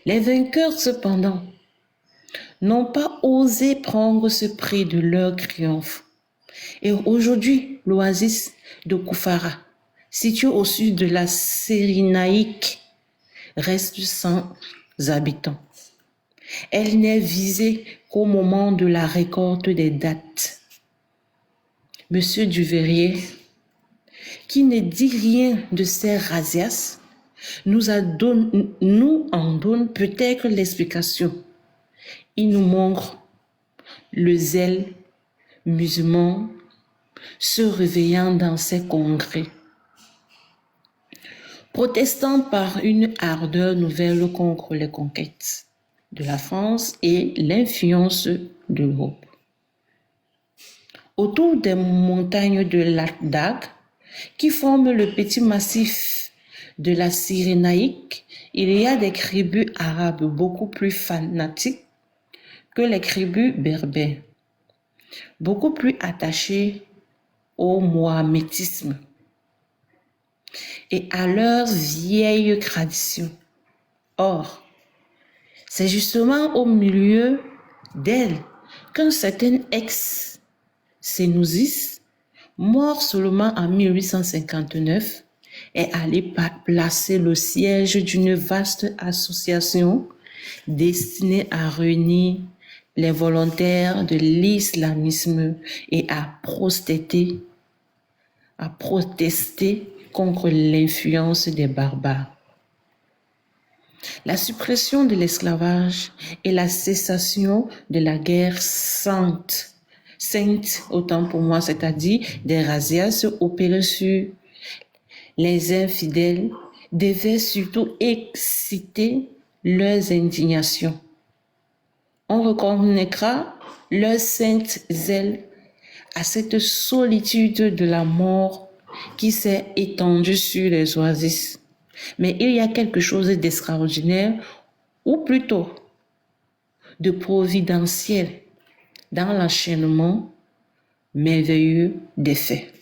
Les vainqueurs cependant n'ont pas osé prendre ce prix de leur triomphe. Et aujourd'hui, l'oasis de Koufara, située au sud de la Cyrénaïque, reste sans habitants. Elle n'est visée qu'au moment de la récolte des dattes. Monsieur Duveyrier, qui ne dit rien de ces razzias, nous en donne peut-être l'explication. Il nous montre le zèle musulman se réveillant dans ces congrès. Protestant par une ardeur nouvelle contre les conquêtes de la France et l'influence de l'Europe. Autour des montagnes de l'Akdag, qui forment le petit massif de la Cyrénaïque, il y a des tribus arabes beaucoup plus fanatiques que les tribus berbères, beaucoup plus attachées au mohamétisme et à leurs vieilles traditions. Or, c'est justement au milieu d'elles qu'un certain ex-Sénouzis, mort seulement en 1859, est allé placer le siège d'une vaste association destinée à réunir les volontaires de l'islamisme et à protester contre l'influence des barbares. La suppression de l'esclavage et la cessation de la guerre sainte, autant pour moi, c'est-à-dire des razzias opérées sur les infidèles, devaient surtout exciter leurs indignations. On reconnaîtra leur sainte zèle à cette solitude de la mort qui s'est étendue sur les oasis. Mais il y a quelque chose d'extraordinaire, ou plutôt de providentiel, dans l'enchaînement merveilleux des faits.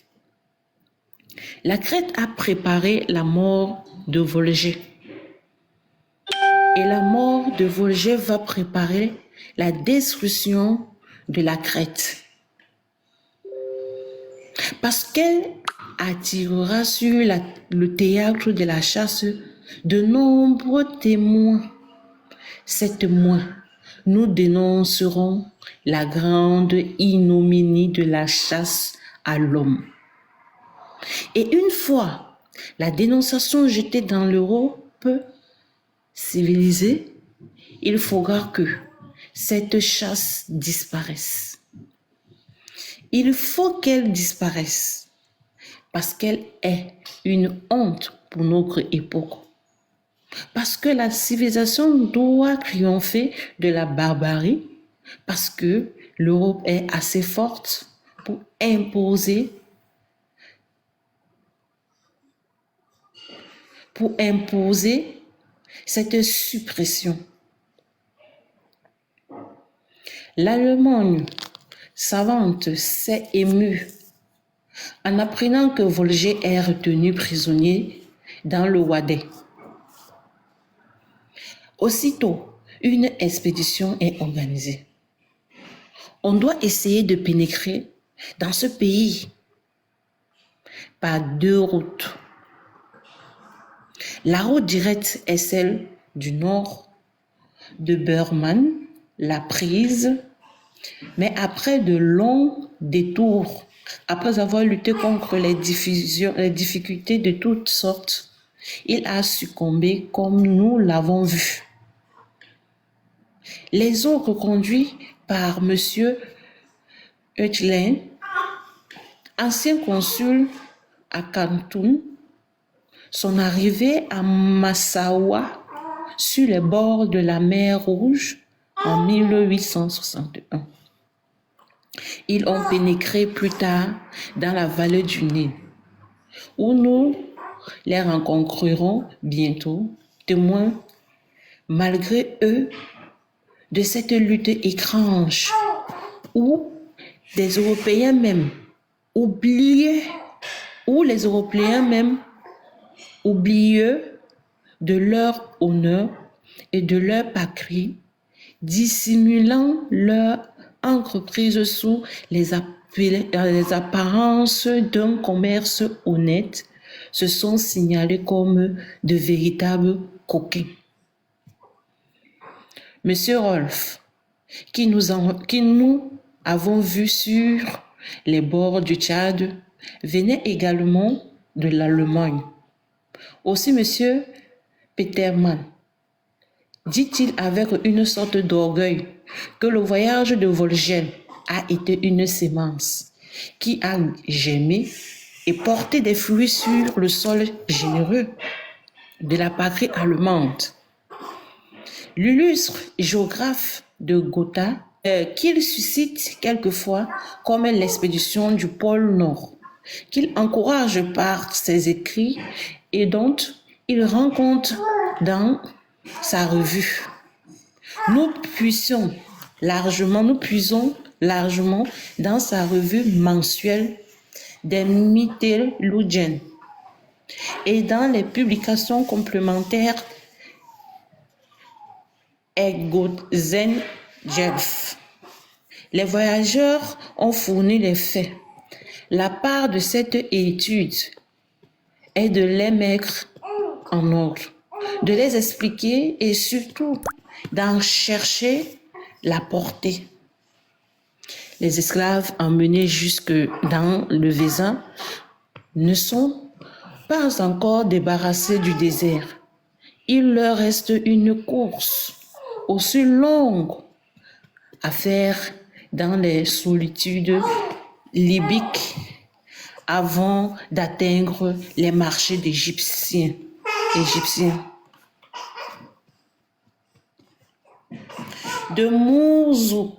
La Crète a préparé la mort de Volger. Et la mort de Volger va préparer la destruction de la Crète. Parce qu'elle attirera sur le théâtre de la chasse de nombreux témoins. Ces témoins nous dénonceront la grande ignominie de la chasse à l'homme. Et une fois la dénonciation jetée dans l'Europe civilisée, il faudra que cette chasse disparaisse. Il faut qu'elle disparaisse parce qu'elle est une honte pour notre époque. Parce que la civilisation doit triompher de la barbarie, parce que l'Europe est assez forte pour imposer cette suppression. L'Allemagne savante s'est émue en apprenant que Volger est retenu prisonnier dans le Wadais. Aussitôt, une expédition est organisée. On doit essayer de pénétrer dans ce pays par 2 routes. La route directe est celle du nord de Burman, la prise, mais après de longs détours, après avoir lutté contre les difficultés de toutes sortes, il a succombé comme nous l'avons vu. Les autres conduits par M. Oechslin, ancien consul à Khartoum, sont arrivés à Massawa sur les bords de la mer Rouge en 1861. Ils ont pénétré plus tard dans la vallée du Nil, où nous les rencontrerons bientôt, témoins, malgré eux, de cette lutte étrange où les Européens même oubliaient de leur honneur et de leur patrie, dissimulant leur entreprise sous les apparences d'un commerce honnête, se sont signalés comme de véritables coquins. Monsieur Rolf, qui nous avons vu sur les bords du Tchad, venait également de l'Allemagne. Aussi Monsieur Petermann dit-il avec une sorte d'orgueil que le voyage de Volger a été une sémence qui a germé et porté des fruits sur le sol généreux de la patrie allemande. L'illustre géographe de Gotha, qu'il suscite quelquefois comme l'expédition du pôle Nord, qu'il encourage par ses écrits et dont il rend compte dans sa revue. Nous puisons largement dans sa revue mensuelle des Mittellungen et dans les publications complémentaires Eggotzenjelf. Les voyageurs ont fourni les faits. La part de cette étude est de les mettre en ordre, de les expliquer et surtout d'en chercher la portée. Les esclaves emmenés jusque dans le Vézin ne sont pas encore débarrassés du désert. il leur reste une course aussi longue à faire dans les solitudes libyques avant d'atteindre les marchés égyptiens. De Mouzou,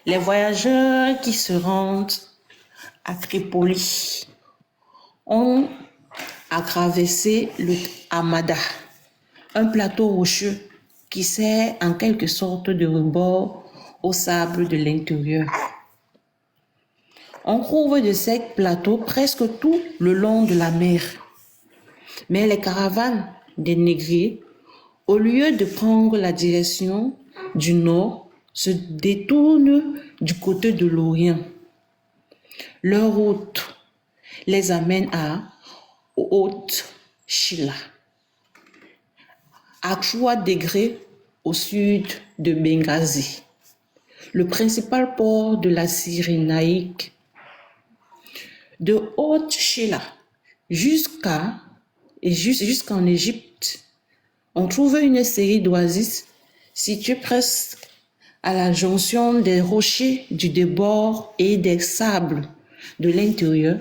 les voyageurs qui se rendent à Tripoli ont traversé le Hamada, un plateau rocheux qui sert en quelque sorte de rebord au sable de l'intérieur. On trouve de ces plateaux presque tout le long de la mer. Mais les caravanes des négriers, au lieu de prendre la direction du nord, se détournent du côté de l'Orient. Leur route les amène à Haute-Chila, à 3 degrés au sud de Benghazi, le principal port de la Cyrénaïque. De Haute-Chila jusqu'en Égypte, on trouve une série d'oasis situées presque à la jonction des rochers du débord et des sables de l'intérieur,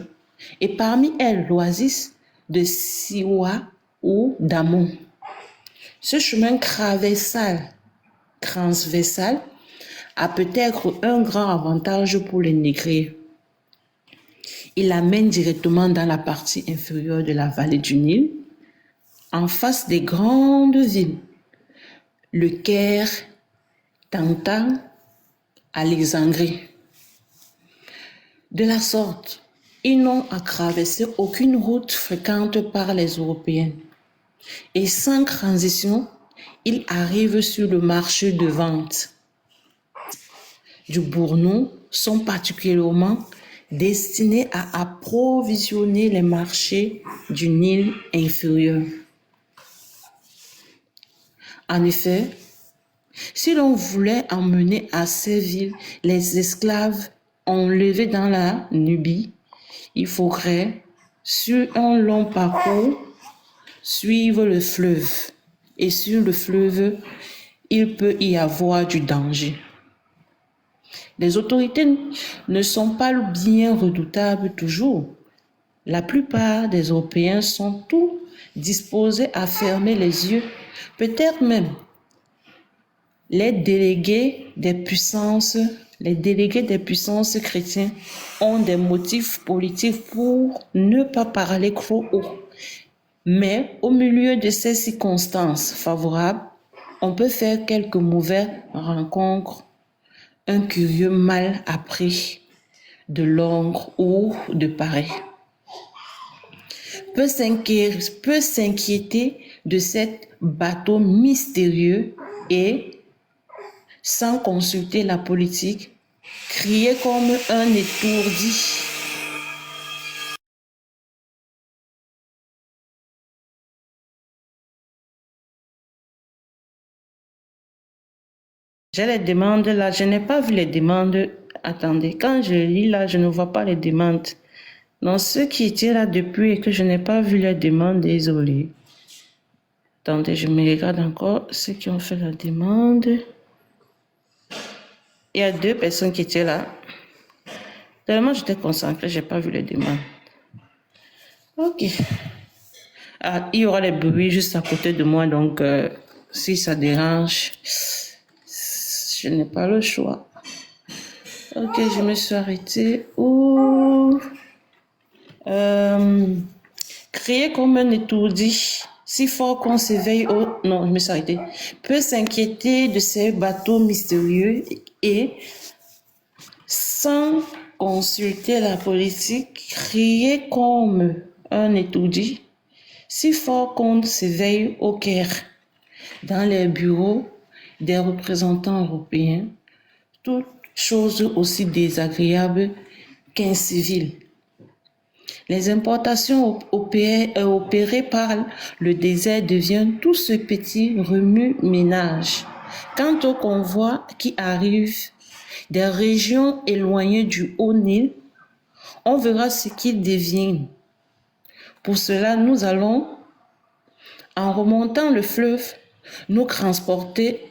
et parmi elles l'oasis de Siwa ou Damon. Ce chemin transversal a peut-être un grand avantage pour les négriers. Il amène directement dans la partie inférieure de la vallée du Nil, en face des grandes villes, le Caire, Tanta, Alexandrie. De la sorte, ils n'ont à traverser aucune route fréquente par les Européens. Et sans transition, ils arrivent sur le marché de vente du Bournou, sont particulièrement destinés à approvisionner les marchés du Nil inférieur. En effet, si l'on voulait emmener à ces villes les esclaves enlevés dans la Nubie, il faudrait, sur un long parcours, suivre le fleuve. Et sur le fleuve, il peut y avoir du danger. Les autorités ne sont pas bien redoutables toujours. La plupart des Européens sont tous disposés à fermer les yeux. Peut-être même les délégués des puissances chrétiennes ont des motifs politiques pour ne pas parler trop haut. Mais au milieu de ces circonstances favorables, on peut faire quelques mauvaises rencontres. Un curieux mal appris de Londres ou de Paris peut s'inquiéter de cet bateau mystérieux et, sans consulter la politique, crier comme un étourdi. J'ai les demandes là, je n'ai pas vu les demandes. Attendez, quand je lis là, je ne vois pas les demandes. Donc, ceux qui étaient là depuis et que je n'ai pas vu les demandes, désolé. Attendez, je me regarde encore ceux qui ont fait la demande. Il y a 2 personnes qui étaient là. Tellement j'étais concentrée, je n'ai pas vu les demandes. Ok. Ah, il y aura les bruits juste à côté de moi, donc si ça dérange, je n'ai pas le choix. Ok, je me suis arrêtée. Crier comme un étourdi, si fort qu'on s'éveille Non, je me suis arrêtée. Peut s'inquiéter de ces bateaux mystérieux et, sans consulter la politique, crier comme un étourdi, si fort qu'on s'éveille au Caire, dans les bureaux des représentants européens, toute chose aussi désagréable qu'un civil. Les importations opérées par le désert deviennent tout ce petit remue-ménage. Quant aux convois qui arrivent des régions éloignées du Haut-Nil, on verra ce qu'ils deviennent. Pour cela, nous allons En remontant le fleuve, nous transporter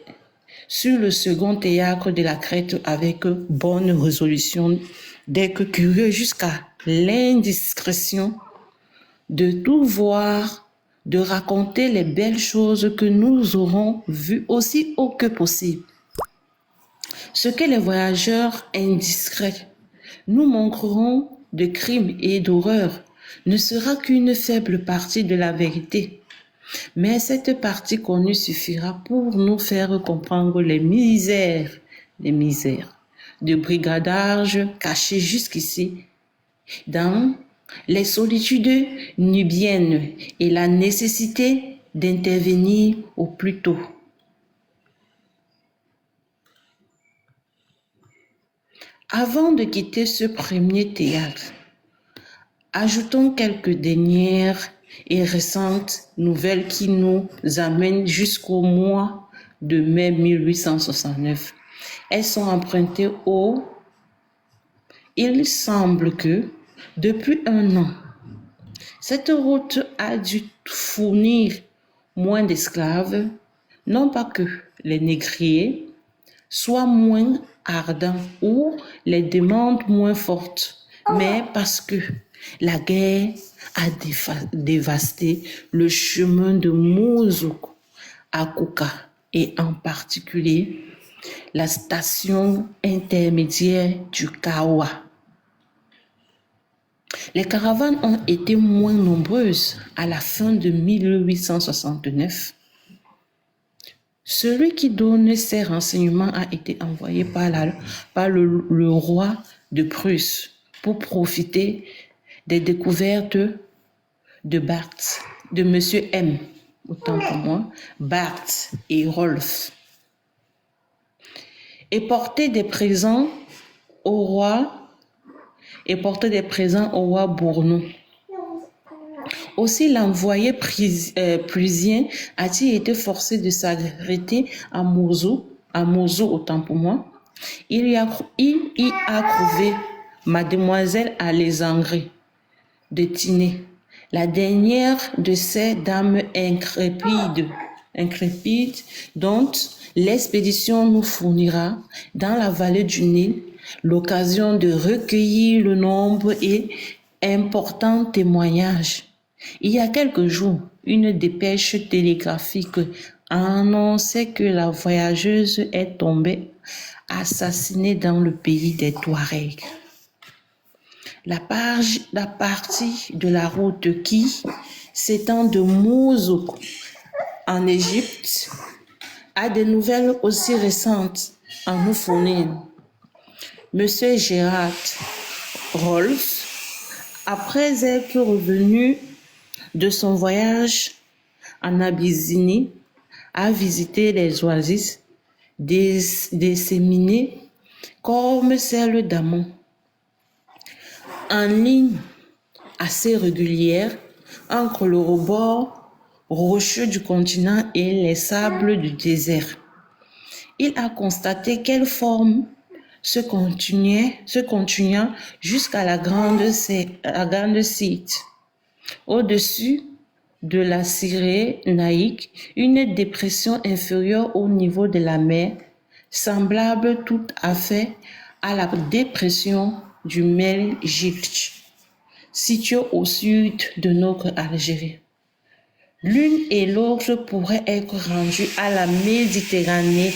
sur le second théâtre de la Crète avec bonne résolution d'être curieux jusqu'à l'indiscrétion de tout voir, de raconter les belles choses que nous aurons vues aussi haut que possible. Ce que les voyageurs indiscrets nous montreront de crimes et d'horreurs ne sera qu'une faible partie de la vérité. Mais cette partie connue suffira pour nous faire comprendre les misères de brigadage cachées jusqu'ici dans les solitudes nubiennes et la nécessité d'intervenir au plus tôt. Avant de quitter ce premier théâtre, ajoutons quelques dernières et récentes nouvelles qui nous amènent jusqu'au mois de mai 1869. Elles sont empruntées au... Il semble que, depuis un an, cette route a dû fournir moins d'esclaves, non pas que les négriers soient moins ardents ou les demandes moins fortes, mais parce que la guerre a dévasté le chemin de Mouzou à Kouka et en particulier la station intermédiaire du Kawa. Les caravanes ont été moins nombreuses à la fin de 1869. Celui qui donne ces renseignements a été envoyé par le roi de Prusse pour profiter des découvertes de Barth, de Monsieur M, autant pour moi, Barth et Rolf, et porter des présents au roi Bournou. Aussi, l'envoyé prusien a-t-il été forcé de s'arrêter à Mouzou, autant pour moi. Il y a trouvé Mademoiselle Alexandrie de Tinée, la dernière de ces dames incrépides dont l'expédition nous fournira dans la vallée du Nil l'occasion de recueillir le nombre et important témoignage. Il y a quelques jours, une dépêche télégraphique annonçait que la voyageuse est tombée assassinée dans le pays des Touaregs. La partie de la route qui s'étend de Mouzou en Égypte a des nouvelles aussi récentes à nous fournir. Monsieur Gérard Rolf, après être revenu de son voyage en Abyssinie, a visité les oasis disséminées comme celle d'Amon, en ligne assez régulière entre le rebord rocheux du continent et les sables du désert. Il a constaté qu'elle forme se continuant jusqu'à la grande Site. Au-dessus de la Cyrénaïque, une dépression inférieure au niveau de la mer, semblable tout à fait à la dépression du Meljik, située au sud de notre Algérie. L'une et l'autre pourraient être rendues à la Méditerranée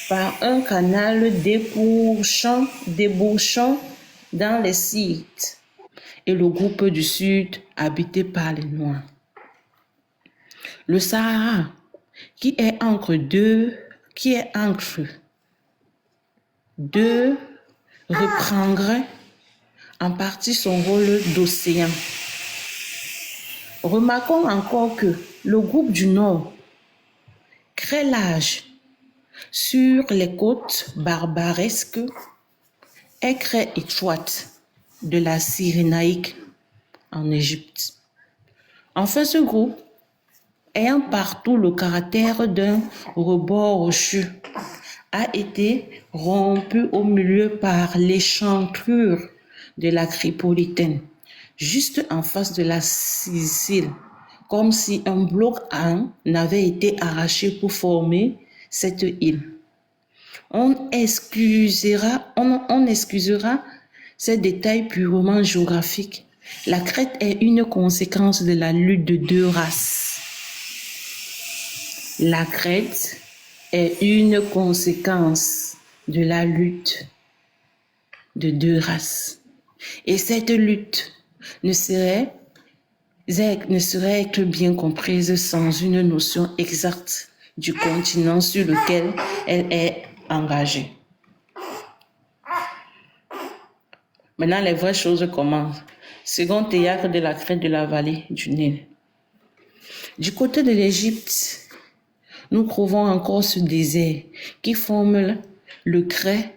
par un canal débouchant dans les sites et le groupe du Sud habité par les Noirs. Le Sahara, qui est entre deux, reprendrait en partie son rôle d'océan. Remarquons encore que le groupe du Nord, très large sur les côtes barbaresques, est très étroite de la Cyrénaïque en Égypte. Enfin, ce groupe, ayant partout le caractère d'un rebord rocheux, a été rompu au milieu par l'échancrure de la Tripolitaine, juste en face de la Sicile, comme si un bloc avait été arraché pour former cette île. On excusera ces détails purement géographiques. La crête est une conséquence de la lutte de deux races. La crête est une conséquence de la lutte de deux races. Et cette lutte ne serait être bien comprise sans une notion exacte du continent sur lequel elle est engagée. Maintenant, les vraies choses commencent. Second théâtre de la crête de la vallée du Nil. Du côté de l'Égypte, nous trouvons encore ce désert qui forme le crêt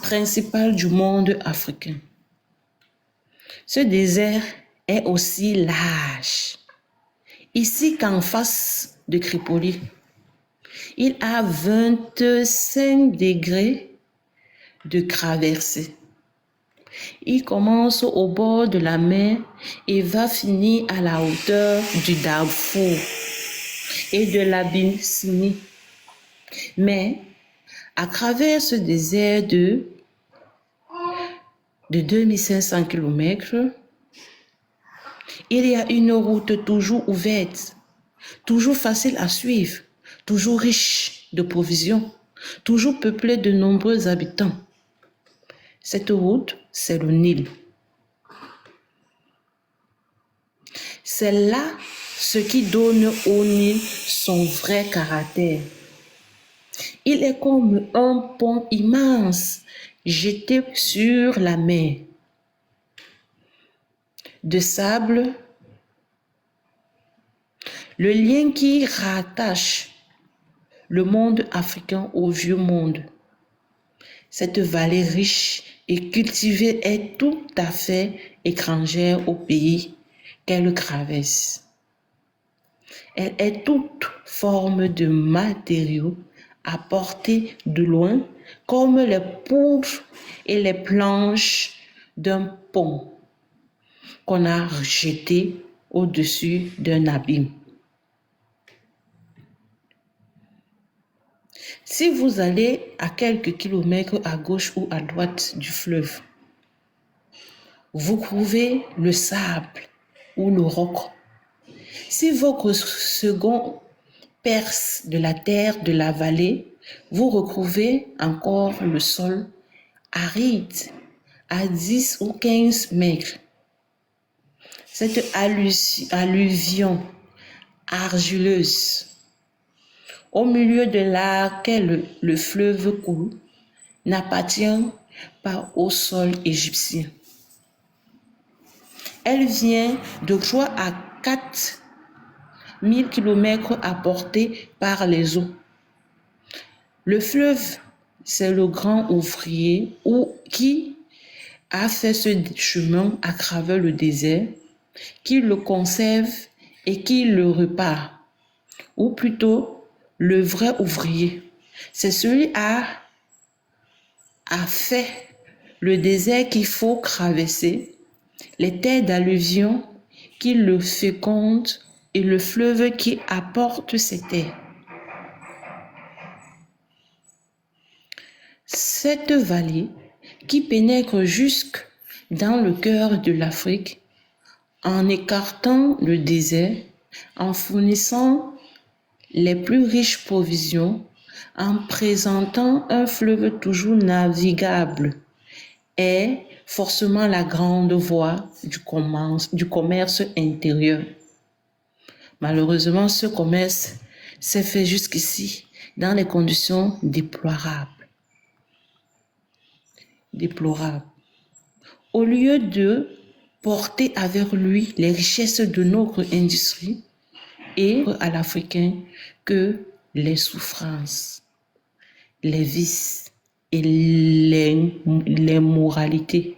principal du monde africain. Ce désert est aussi large. Ici qu'en face de Tripoli, il a 25 degrés de traversée. Il commence au bord de la mer et va finir à la hauteur du Darfour et de l'Abyssinie. Mais à travers ce désert de 2500 km, il y a une route toujours ouverte, toujours facile à suivre, toujours riche de provisions, toujours peuplée de nombreux habitants. Cette route, c'est le Nil. C'est là ce qui donne au Nil son vrai caractère. Il est comme un pont immense jeté sur la mer. De sable, le lien qui rattache le monde africain au vieux monde. Cette vallée riche et cultivée est tout à fait étrangère au pays qu'elle traverse. Elle est toute forme de matériaux apportés de loin, comme les poutres et les planches d'un pont qu'on a jeté au-dessus d'un abîme. Si vous allez à quelques kilomètres à gauche ou à droite du fleuve, vous trouvez le sable ou le roc. Si votre second perce de la terre de la vallée, vous retrouvez encore le sol aride à 10 ou 15 mètres. Cette alluvion argileuse au milieu de laquelle le fleuve coule n'appartient pas au sol égyptien. Elle vient de 3 à 4 000 km apportés par les eaux. Le fleuve, c'est le grand ouvrier qui a fait ce chemin à travers le désert, qui le conserve et qui le répare. Ou plutôt, le vrai ouvrier, c'est celui qui a fait le désert qu'il faut traverser, les terres d'alluvion qui le fécondent et le fleuve qui apporte ces terres. Cette vallée qui pénètre jusque dans le cœur de l'Afrique, en écartant le désert, en fournissant les plus riches provisions, en présentant un fleuve toujours navigable, est forcément la grande voie du commerce intérieur. Malheureusement, ce commerce s'est fait jusqu'ici dans des conditions déplorables. Au lieu de porter avec lui les richesses de notre industrie et à l'Africain que les souffrances, les vices et l'immoralité.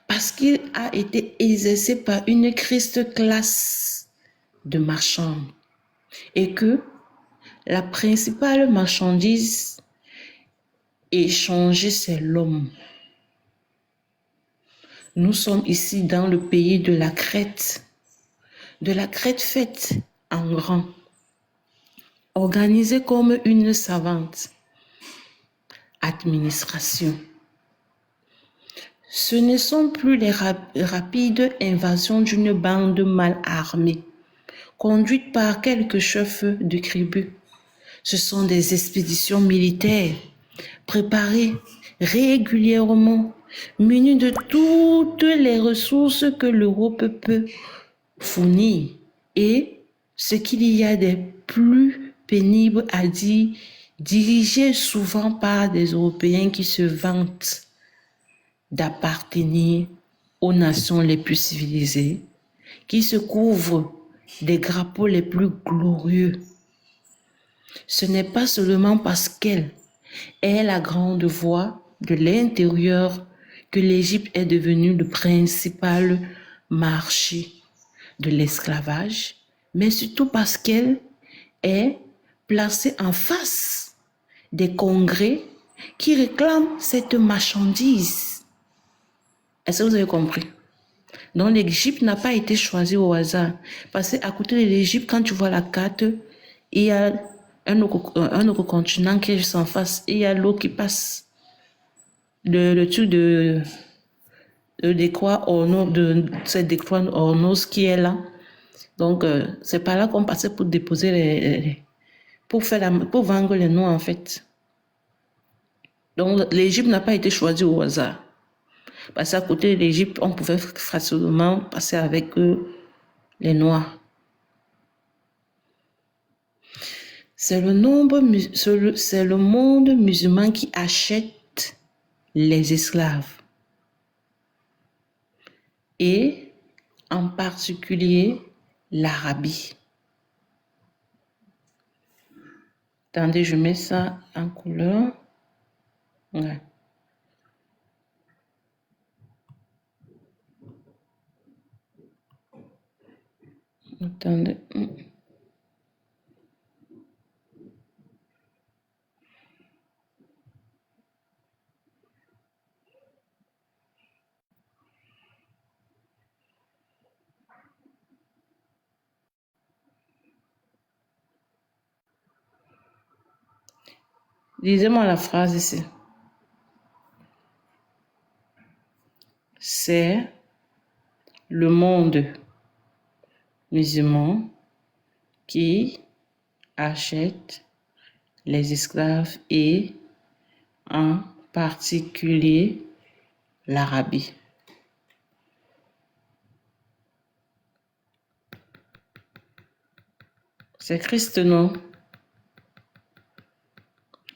Parce qu'il a été exercé par une triste classe de marchands et que la principale marchandise échangée, c'est l'homme. Nous sommes ici dans le pays de la Crète faite en grand, organisée comme une savante administration. Ce ne sont plus les rapides invasions d'une bande mal armée, conduite par quelques chefs de tribu. Ce sont des expéditions militaires préparées régulièrement, munies de toutes les ressources que l'Europe peut fournir. Et ce qu'il y a de plus pénible à dire, dirigées souvent par des Européens qui se vantent d'appartenir aux nations les plus civilisées, qui se couvrent des drapeaux les plus glorieux. Ce n'est pas seulement parce qu'elle est la grande voix de l'intérieur que l'Égypte est devenue le principal marché de l'esclavage, mais surtout parce qu'elle est placée en face des congrès qui réclament cette marchandise. Est-ce que vous avez compris? Donc l'Égypte n'a pas été choisie au hasard. Parce qu'à côté de l'Égypte, quand tu vois la carte, il y a un autre continent qui est juste en face et il y a l'eau qui passe. Le truc de décroix Hornos, de cette décroix Hornos qui est là. Donc c'est par là qu'on passait pour déposer pour vendre les noix en fait. Donc l'Égypte n'a pas été choisie au hasard. Parce qu'à côté de l'Égypte, on pouvait facilement passer avec les Noirs. C'est le monde musulman qui achète les esclaves. Et en particulier l'Arabie. Attendez, je mets ça en couleur. Ouais. Attendez. Lisez-moi la phrase ici. C'est le monde musulman qui achète les esclaves et en particulier l'Arabie. C'est Christ, non?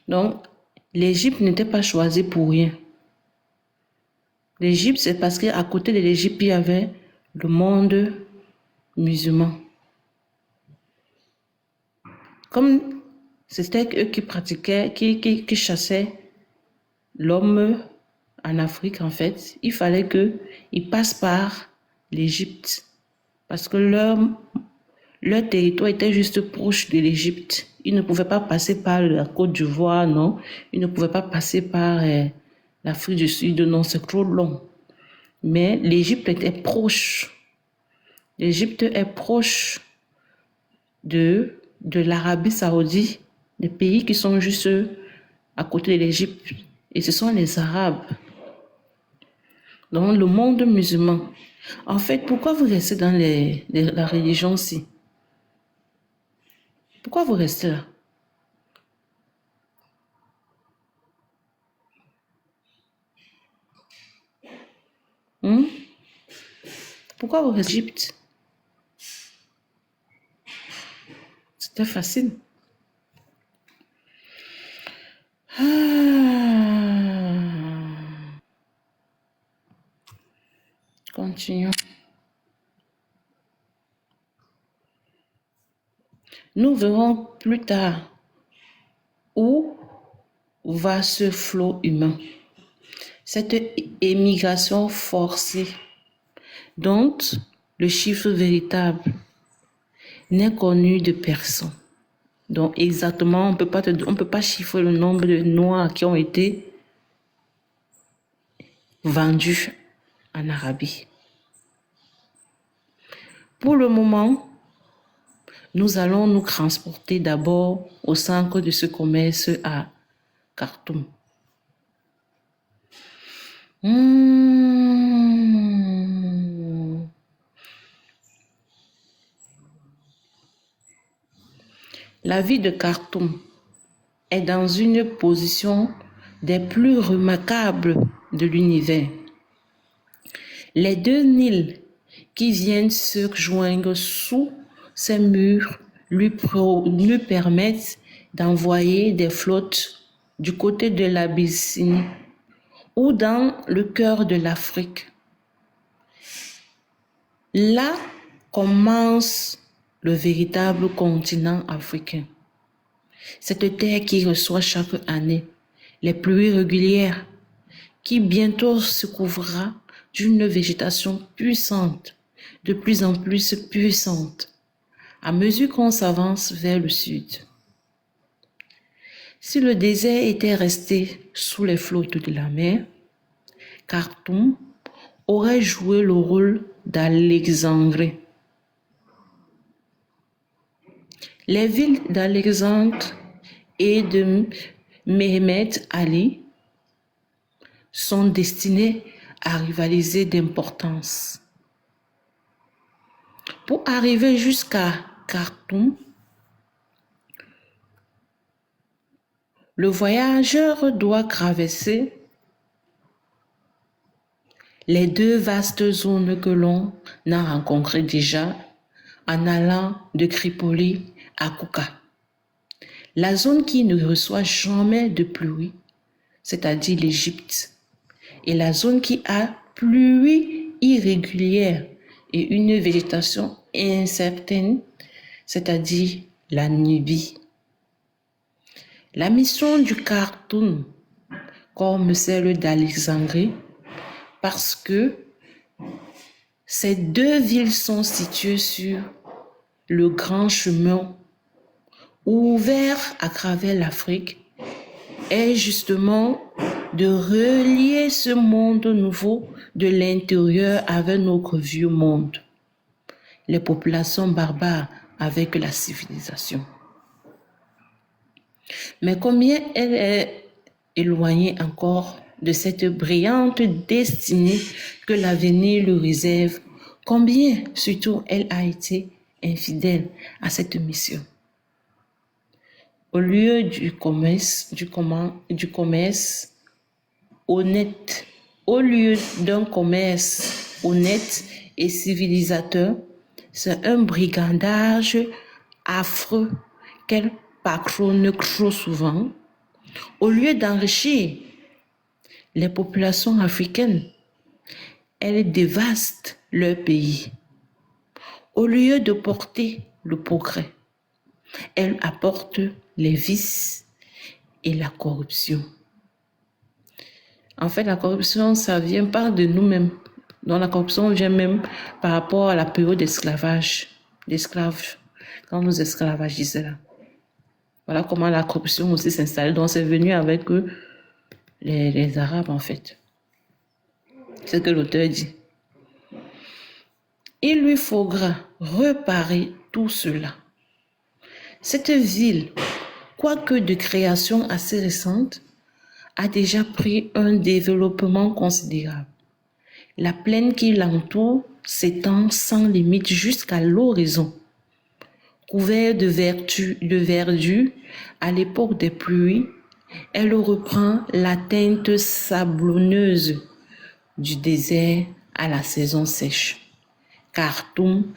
Donc, l'Égypte n'était pas choisie pour rien. L'Égypte, c'est parce qu'à côté de l'Égypte, il y avait le monde musulman. Comme c'était eux qui pratiquaient, qui chassaient l'homme en Afrique, en fait, il fallait qu'ils passent par l'Égypte. Parce que leur territoire était juste proche de l'Égypte. Ils ne pouvaient pas passer par la Côte d'Ivoire, non. Ils ne pouvaient pas passer par l'Afrique du Sud, non, c'est trop long. Mais l'Égypte était proche. L'Égypte est proche de l'Arabie Saoudite, des pays qui sont juste à côté de l'Égypte. Et ce sont les Arabes. Donc, le monde musulman. En fait, pourquoi vous restez dans la religion aussi? Pourquoi vous restez là? Pourquoi vous restez en Égypte? C'était facile. Continuons. Nous verrons plus tard où va ce flot humain, cette émigration forcée dont le chiffre véritable n'est connu de personne. Donc exactement, on peut pas chiffrer le nombre de Noirs qui ont été vendus en Arabie. Pour le moment, nous allons nous transporter d'abord au centre de ce commerce à Khartoum. La ville de Khartoum est dans une position des plus remarquables de l'univers. Les deux Nils qui viennent se joindre sous ces murs lui permettent d'envoyer des flottes du côté de l'Abyssinie ou dans le cœur de l'Afrique. Là commence le véritable continent africain. Cette terre qui reçoit chaque année les pluies régulières, qui bientôt se couvrira d'une végétation puissante, de plus en plus puissante, à mesure qu'on s'avance vers le sud. Si le désert était resté sous les flottes de la mer, Khartoum aurait joué le rôle d'Alexandrie. Les villes d'Alexandre et de Mehemet Ali sont destinées à rivaliser d'importance. Pour arriver jusqu'à Khartoum, le voyageur doit traverser les deux vastes zones que l'on a rencontrées déjà en allant de Tripoli à Kouka. La zone qui ne reçoit jamais de pluie, c'est-à-dire l'Égypte, et la zone qui a pluie irrégulière et une végétation incertaine, c'est-à-dire la Nubie. La mission du Khartoum, comme celle d'Alexandrie, parce que ces deux villes sont situées sur le grand chemin ouvert à travers l'Afrique, est justement de relier ce monde nouveau de l'intérieur avec notre vieux monde, les populations barbares avec la civilisation. Mais combien elle est éloignée encore de cette brillante destinée que l'avenir lui réserve, combien surtout elle a été infidèle à cette mission. Au lieu du commerce honnête, au lieu d'un commerce honnête et civilisateur, c'est un brigandage affreux qu'elle patronne trop souvent. Au lieu d'enrichir les populations africaines, elle dévaste leur pays. Au lieu de porter le progrès, elle apporte les vices et la corruption. En fait, la corruption, ça vient pas de nous-mêmes. Donc, la corruption vient même par rapport à la période d'esclavage, d'esclaves, quand nous esclavagisons là. Voilà comment la corruption aussi s'installe. Donc, c'est venu avec eux, les Arabes, en fait. C'est ce que l'auteur dit. Il lui faudra réparer tout cela. Cette ville, quoique de création assez récente, a déjà pris un développement considérable. La plaine qui l'entoure s'étend sans limite jusqu'à l'horizon. Couverte de verdure à l'époque des pluies, elle reprend la teinte sablonneuse du désert à la saison sèche. Khartoum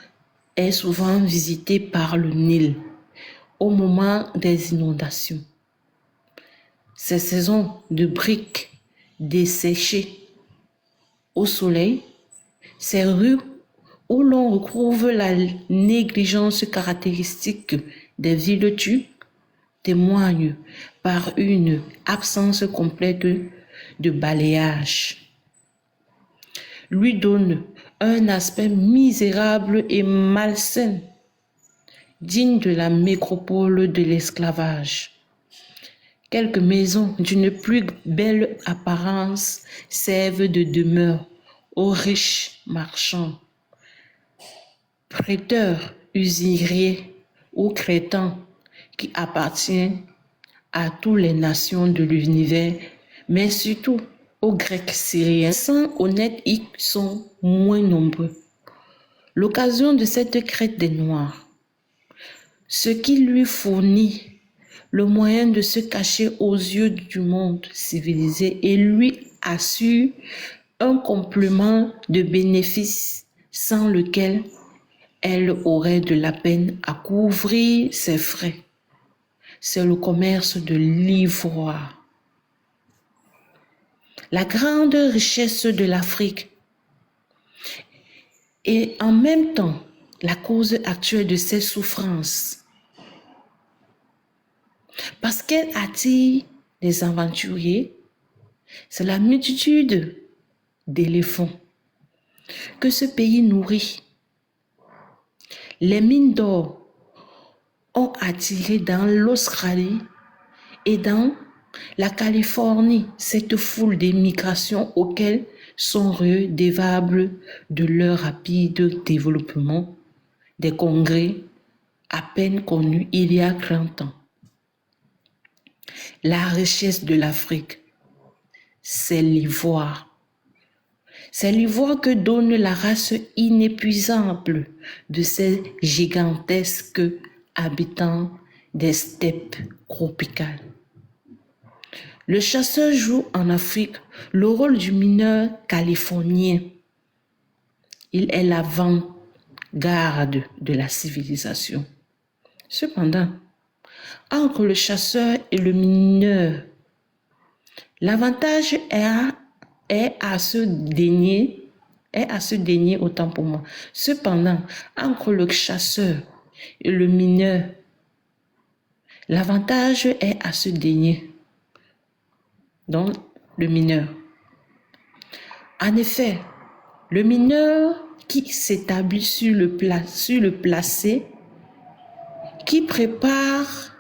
est souvent visitée par le Nil au moment des inondations. Ces saisons de briques desséchées au soleil, ces rues où l'on retrouve la négligence caractéristique des villes turques témoignent par une absence complète de balayage, lui donne un aspect misérable et malsain, digne de la métropole de l'esclavage. Quelques maisons d'une plus belle apparence servent de demeure aux riches marchands, prêteurs, usuriers ou crétins qui appartiennent à toutes les nations de l'univers, mais surtout aux Grecs syriens. Les saints honnêtes y sont moins nombreux. L'occasion de cette crête des Noirs, ce qui lui fournit le moyen de se cacher aux yeux du monde civilisé et lui assure un complément de bénéfices sans lequel elle aurait de la peine à couvrir ses frais. C'est le commerce de l'ivoire. La grande richesse de l'Afrique et en même temps la cause actuelle de ses souffrances. Parce qu'elle attire les aventuriers, c'est la multitude d'éléphants que ce pays nourrit. Les mines d'or ont attiré dans l'Australie et dans la Californie cette foule d'émigrations auxquelles sont redevables de leur rapide développement des congrès à peine connus il y a 30 ans. La richesse de l'Afrique, c'est l'ivoire. C'est l'ivoire que donne la race inépuisable de ces gigantesques habitants des steppes tropicales. Le chasseur joue en Afrique le rôle du mineur californien. Il est l'avant-garde de la civilisation. Cependant, entre le chasseur et le mineur, l'avantage est à se dénier autant pour moi. Cependant, entre le chasseur et le mineur, l'avantage est à se dénier. Donc, le mineur. En effet, le mineur qui s'établit sur le placé, qui prépare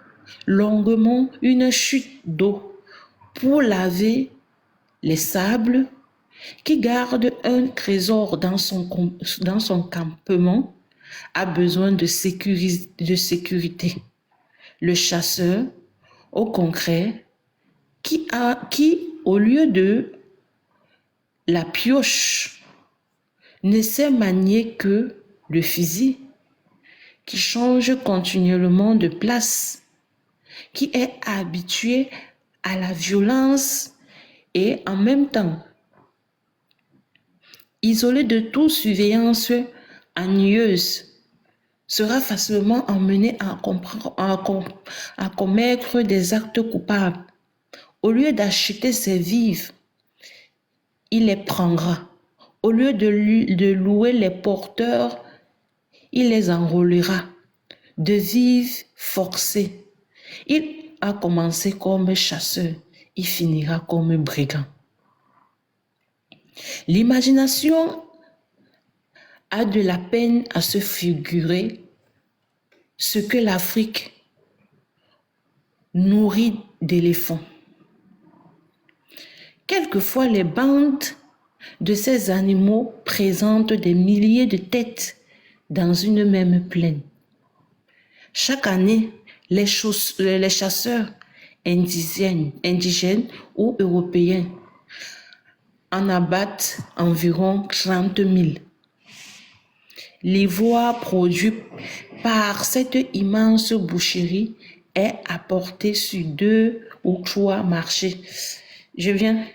longuement une chute d'eau pour laver les sables, qui garde un trésor dans son campement, a besoin de sécurité. Le chasseur, au concret, qui, au lieu de la pioche, ne sait manier que le fusil, qui change continuellement de place, qui est habitué à la violence et en même temps isolé de toute surveillance ennuyeuse, sera facilement emmené à commettre des actes coupables. Au lieu d'acheter ses vivres, il les prendra. Au lieu de louer les porteurs, il les enrôlera. De vivre forcés. Il a commencé comme chasseur, il finira comme brigand. L'imagination a de la peine à se figurer ce que l'Afrique nourrit d'éléphants. Quelquefois, les bandes de ces animaux présentent des milliers de têtes dans une même plaine. Chaque année, les chasseurs indigènes ou européens en abattent environ 30 000. L'ivoire produit par cette immense boucherie est apporté sur 2 ou 3 marchés. Je viens.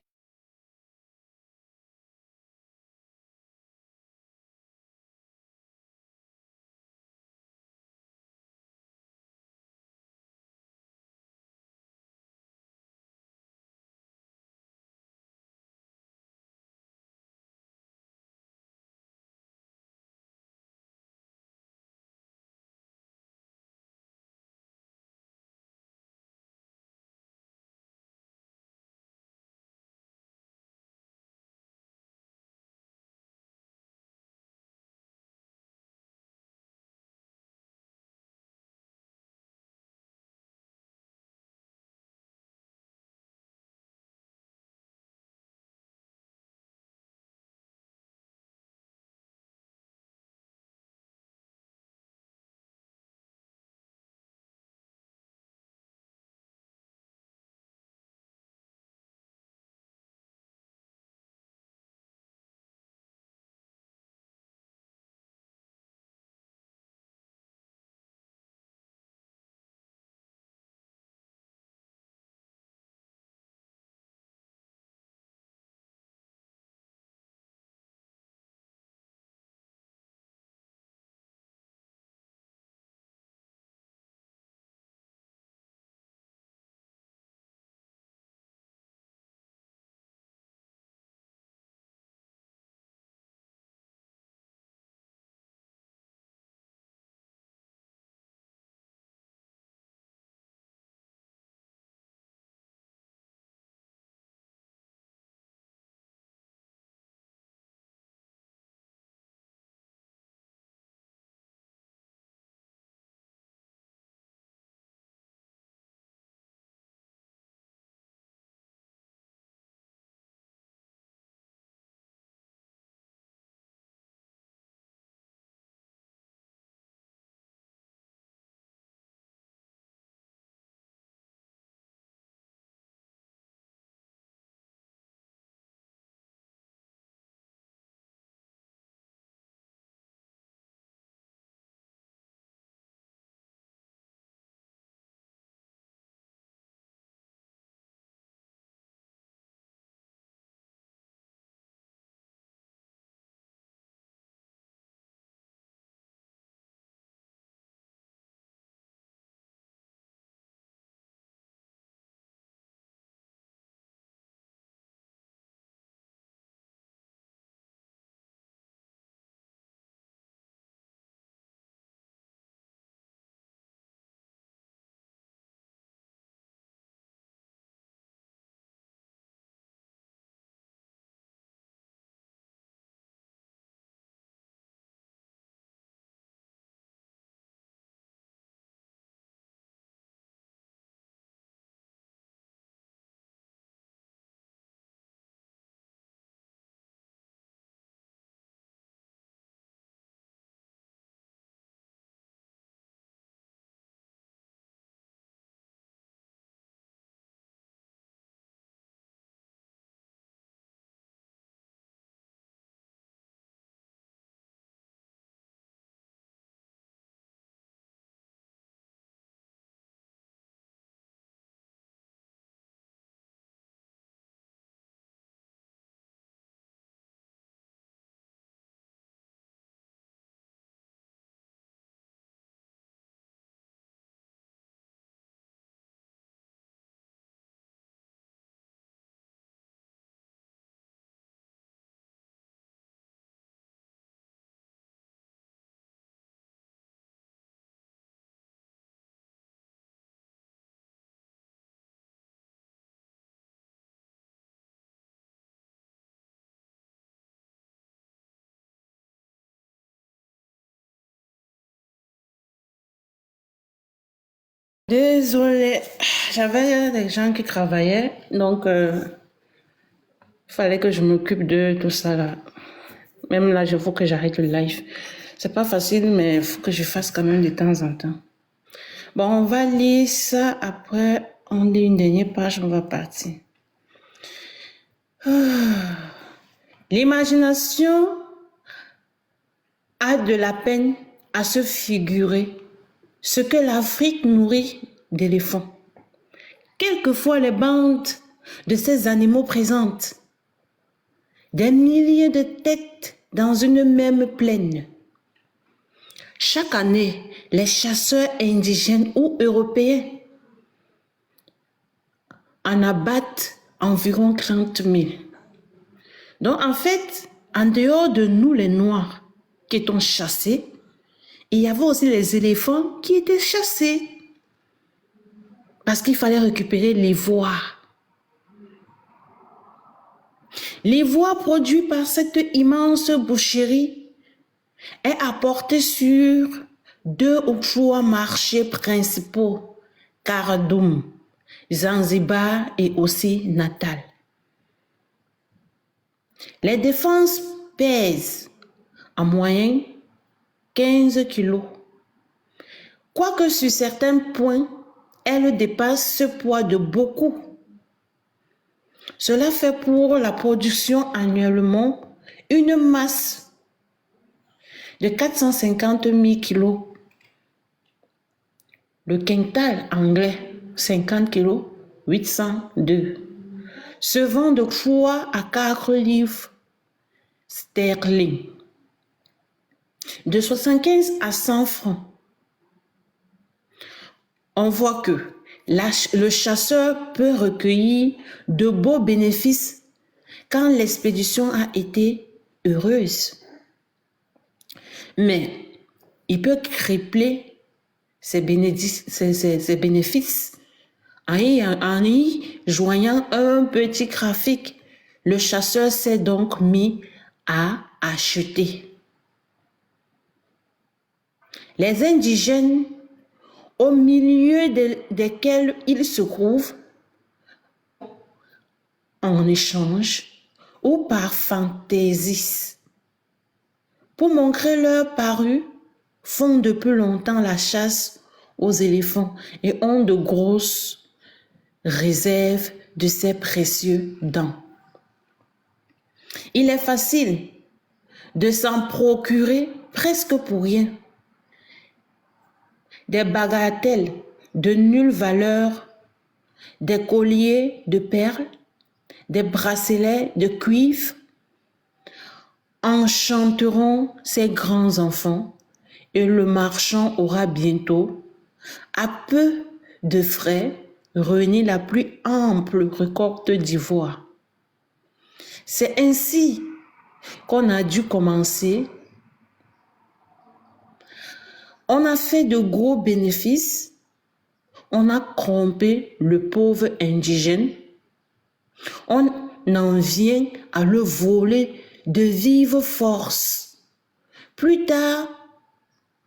Désolée, j'avais des gens qui travaillaient, donc il fallait que je m'occupe de tout ça là. Même là, il faut que j'arrête le live. C'est pas facile, mais il faut que je fasse quand même de temps en temps. Bon, on va lire ça, après on lit une dernière page, on va partir. L'imagination a de la peine à se figurer ce que l'Afrique nourrit d'éléphants. Quelquefois, les bandes de ces animaux présentent des milliers de têtes dans une même plaine. Chaque année, les chasseurs indigènes ou européens en abattent environ 30 000. Donc, en fait, en dehors de nous, les Noirs, qui étions chassés, il y avait aussi les éléphants qui étaient chassés parce qu'il fallait récupérer l'ivoire. L'ivoire produit par cette immense boucherie est apporté sur 2 ou 3 marchés principaux, Khartoum, Zanzibar et aussi Natal. Les défenses pèsent en moyenne 15 kilos. Quoique sur certains points, elles dépassent ce poids de beaucoup. Cela fait pour la production annuellement une masse de 450 000 kilos. Le quintal anglais, 50 kilos, 802. Se vend de 3 à 4 livres sterling. De 75 à 100 francs. On voit que le chasseur peut recueillir de beaux bénéfices quand l'expédition a été heureuse. Mais il peut crippler ses bénéfices en y joignant un petit trafic. Le chasseur s'est donc mis à acheter. Les indigènes, au milieu desquels ils se trouvent, en échange ou par fantaisie, pour montrer leur parure, font depuis longtemps la chasse aux éléphants et ont de grosses réserves de ces précieux dents. Il est facile de s'en procurer presque pour rien. Des bagatelles de nulle valeur, des colliers de perles, des bracelets de cuivre enchanteront ces grands enfants et le marchand aura bientôt, à peu de frais, réuni la plus ample récolte d'ivoire. C'est ainsi qu'on a dû commencer. On a fait de gros bénéfices, on a trompé le pauvre indigène, on en vient à le voler de vive force. Plus tard,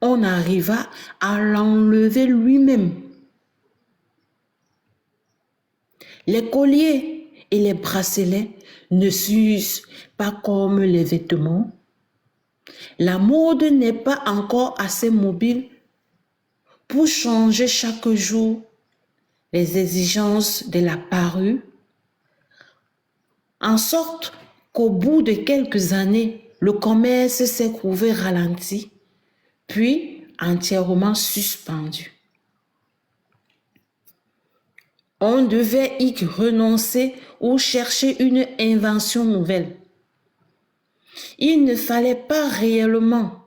on arriva à l'enlever lui-même. Les colliers et les bracelets ne s'usent pas comme les vêtements. La mode n'est pas encore assez mobile pour changer chaque jour les exigences de la parure, en sorte qu'au bout de quelques années, le commerce s'est trouvé ralenti, puis entièrement suspendu. On devait y renoncer ou chercher une invention nouvelle. Il ne fallait pas réellement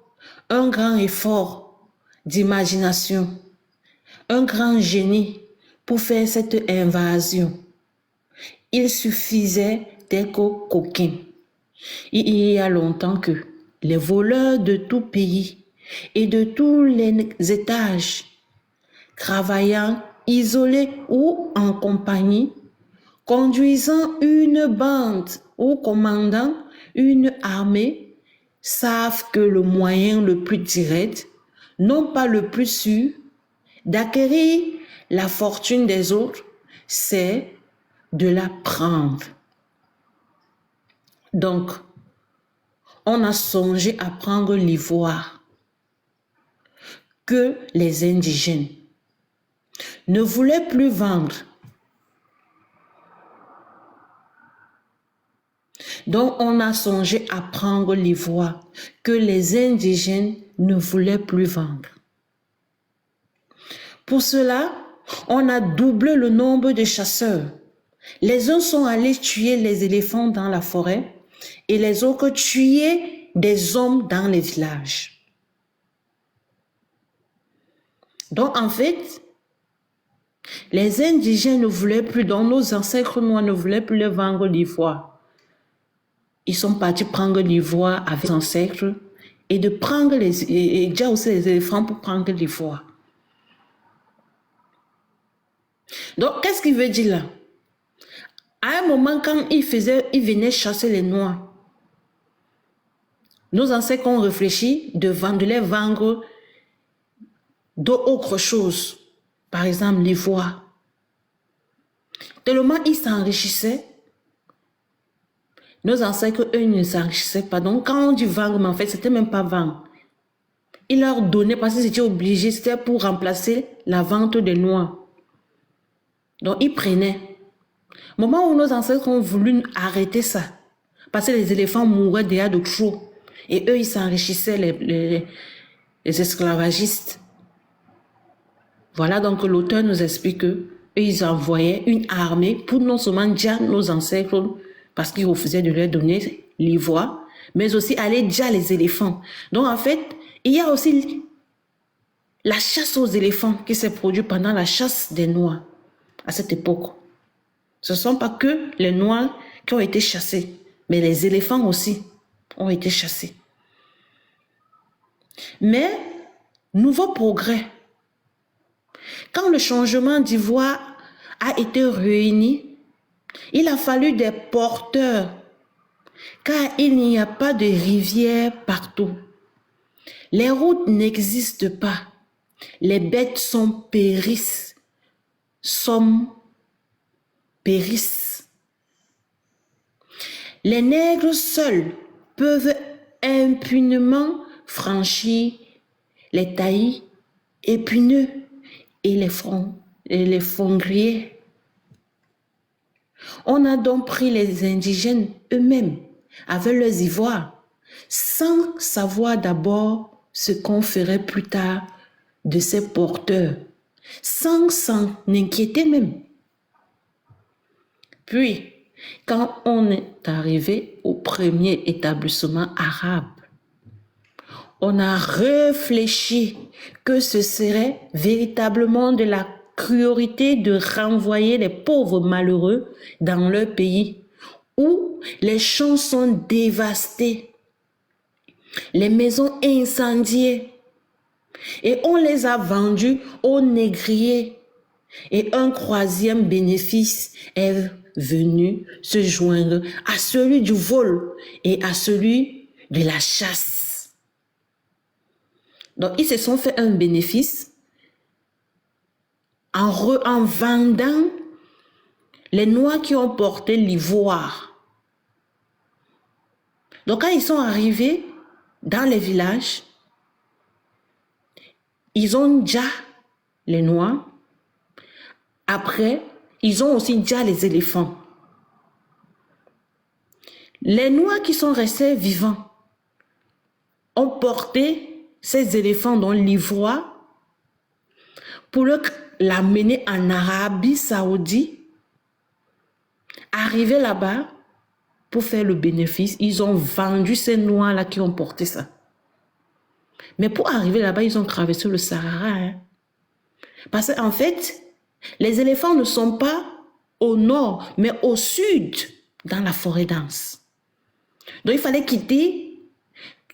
un grand effort d'imagination, un grand génie pour faire cette invasion. Il suffisait d'être coquin. Il y a longtemps que les voleurs de tout pays et de tous les étages, travaillant isolés ou en compagnie, conduisant une bande ou commandant une armée, savent que le moyen le plus direct, non pas le plus sûr, d'acquérir la fortune des autres, c'est de la prendre. Donc, on a songé à prendre l'ivoire que les indigènes ne voulaient plus vendre. Donc, on a songé à prendre l'ivoire que les indigènes ne voulaient plus vendre. Pour cela, on a doublé le nombre de chasseurs. Les uns sont allés tuer les éléphants dans la forêt et les autres tuer des hommes dans les villages. Donc, en fait, les indigènes ne voulaient plus, donc nos ancêtres noirs ne voulaient plus les vendre l'ivoire. Ils sont partis prendre l'ivoire avec les ancêtres et de prendre et déjà aussi les éléphants pour prendre l'ivoire. Donc, qu'est-ce qu'il veut dire là? À un moment, quand ils venaient chasser les noirs, nos ancêtres ont réfléchi de les vendre d'autres choses. Par exemple, l'ivoire. Tellement ils s'enrichissaient, nos ancêtres, eux, ne s'enrichissaient pas. Donc, quand on dit vendre, mais en fait, c'était même pas vendre. Ils leur donnaient parce qu'ils étaient obligés, c'était pour remplacer la vente des noirs. Donc, ils prenaient. Au moment où nos ancêtres ont voulu arrêter ça, parce que les éléphants mouraient déjà de trop, et eux, ils s'enrichissaient, les esclavagistes. Voilà, donc l'auteur nous explique qu'eux, ils envoyaient une armée pour non seulement dire nos ancêtres, parce qu'ils refusaient de leur donner l'ivoire, mais aussi aller dire les éléphants. Donc, en fait, il y a aussi la chasse aux éléphants qui s'est produite pendant la chasse des Noirs à cette époque. Ce ne sont pas que les Noirs qui ont été chassés, mais les éléphants aussi ont été chassés. Mais, nouveau progrès. Quand le changement d'ivoire a été réuni, il a fallu des porteurs, car il n'y a pas de rivière partout. Les routes n'existent pas. Les bêtes périssent. Les nègres seuls peuvent impunément franchir les taillis épineux et les fongriers. On a donc pris les indigènes eux-mêmes avec leurs ivoires, sans savoir d'abord ce qu'on ferait plus tard de ces porteurs, sans s'en inquiéter même. Puis, quand on est arrivé au premier établissement arabe, on a réfléchi que ce serait véritablement de la cruauté de renvoyer les pauvres malheureux dans leur pays, où les champs sont dévastés, les maisons incendiées, et on les a vendus aux négriers. Et un troisième bénéfice est venu se joindre à celui du vol et à celui de la chasse. Donc, ils se sont fait un bénéfice en vendant les Noirs qui ont porté l'ivoire. Donc, quand ils sont arrivés dans les villages, ils ont déjà les Noirs. Après, ils ont aussi déjà les éléphants. Les Noirs qui sont restés vivants ont porté ces éléphants dans l'ivoire pour l'amener en Arabie Saoudite. Arrivés là-bas, pour faire le bénéfice, ils ont vendu ces Noirs-là qui ont porté ça. Mais pour arriver là-bas, ils ont traversé le Sahara. Hein? Parce qu'en fait, les éléphants ne sont pas au nord, mais au sud, dans la forêt dense. Donc, il fallait quitter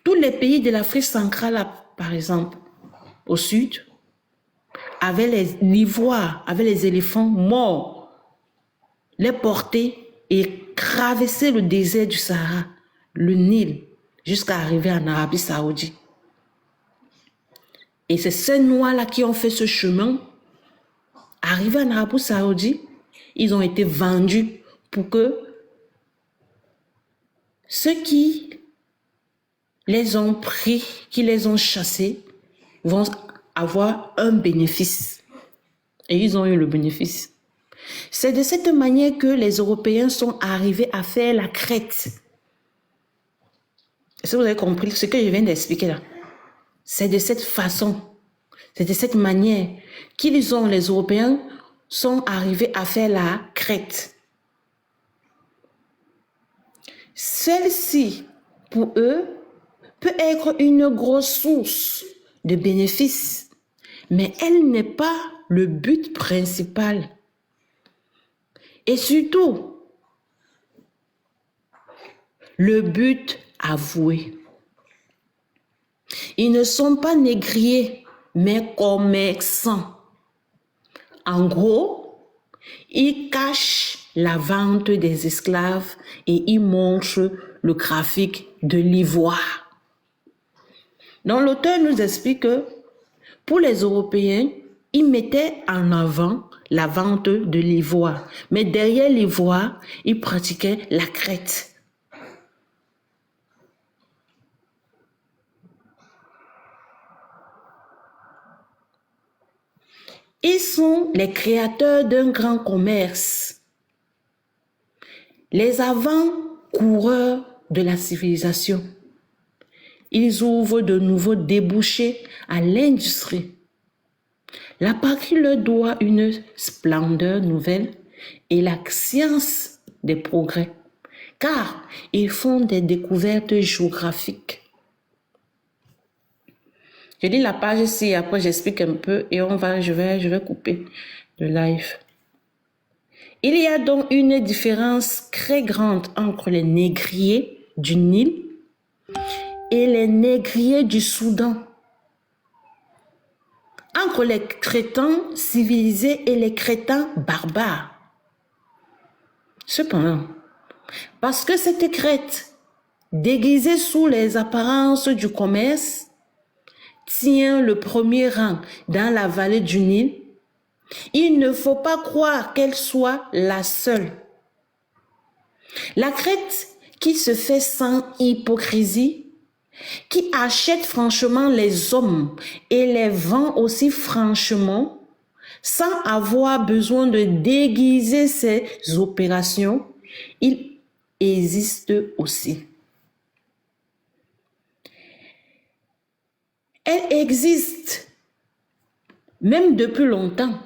tous les pays de l'Afrique centrale, par exemple, au sud, avec l'ivoire, avec les éléphants morts, les porter et traverser le désert du Sahara, le Nil, jusqu'à arriver en Arabie Saoudite. Et c'est ces Noirs-là qui ont fait ce chemin arrivés en Arabie Saoudite, ils ont été vendus pour que ceux qui les ont pris, qui les ont chassés, vont avoir un bénéfice. Et ils ont eu le bénéfice. C'est de cette manière que les Européens sont arrivés à faire la crête. Est-ce que vous avez compris ce que je viens d'expliquer là? C'est de cette façon, c'est de cette manière qu'ils ont, les Européens, sont arrivés à faire la crête. Celle-ci, pour eux, peut être une grosse source de bénéfices, mais elle n'est pas le but principal. Et surtout, le but avoué. Ils ne sont pas négriers, mais commerçants. En gros, ils cachent la vente des esclaves et ils montrent le trafic de l'ivoire. Donc l'auteur nous explique que pour les Européens, ils mettaient en avant la vente de l'ivoire. Mais derrière l'ivoire, ils pratiquaient la traite. Ils sont les créateurs d'un grand commerce, les avant-coureurs de la civilisation. Ils ouvrent de nouveaux débouchés à l'industrie. La patrie leur doit une splendeur nouvelle et la science des progrès, car ils font des découvertes géographiques. Je lis la page ici, après j'explique un peu et je vais couper le live. Il y a donc une différence très grande entre les négriers du Nil et les négriers du Soudan, entre les crétins civilisés et les crétins barbares. Cependant, parce que cette crête, déguisée sous les apparences du commerce, tient le premier rang dans la vallée du Nil, il ne faut pas croire qu'elle soit la seule. La crête qui se fait sans hypocrisie, qui achète franchement les hommes et les vend aussi franchement, sans avoir besoin de déguiser ses opérations, il existe aussi. Elle existe, même depuis longtemps.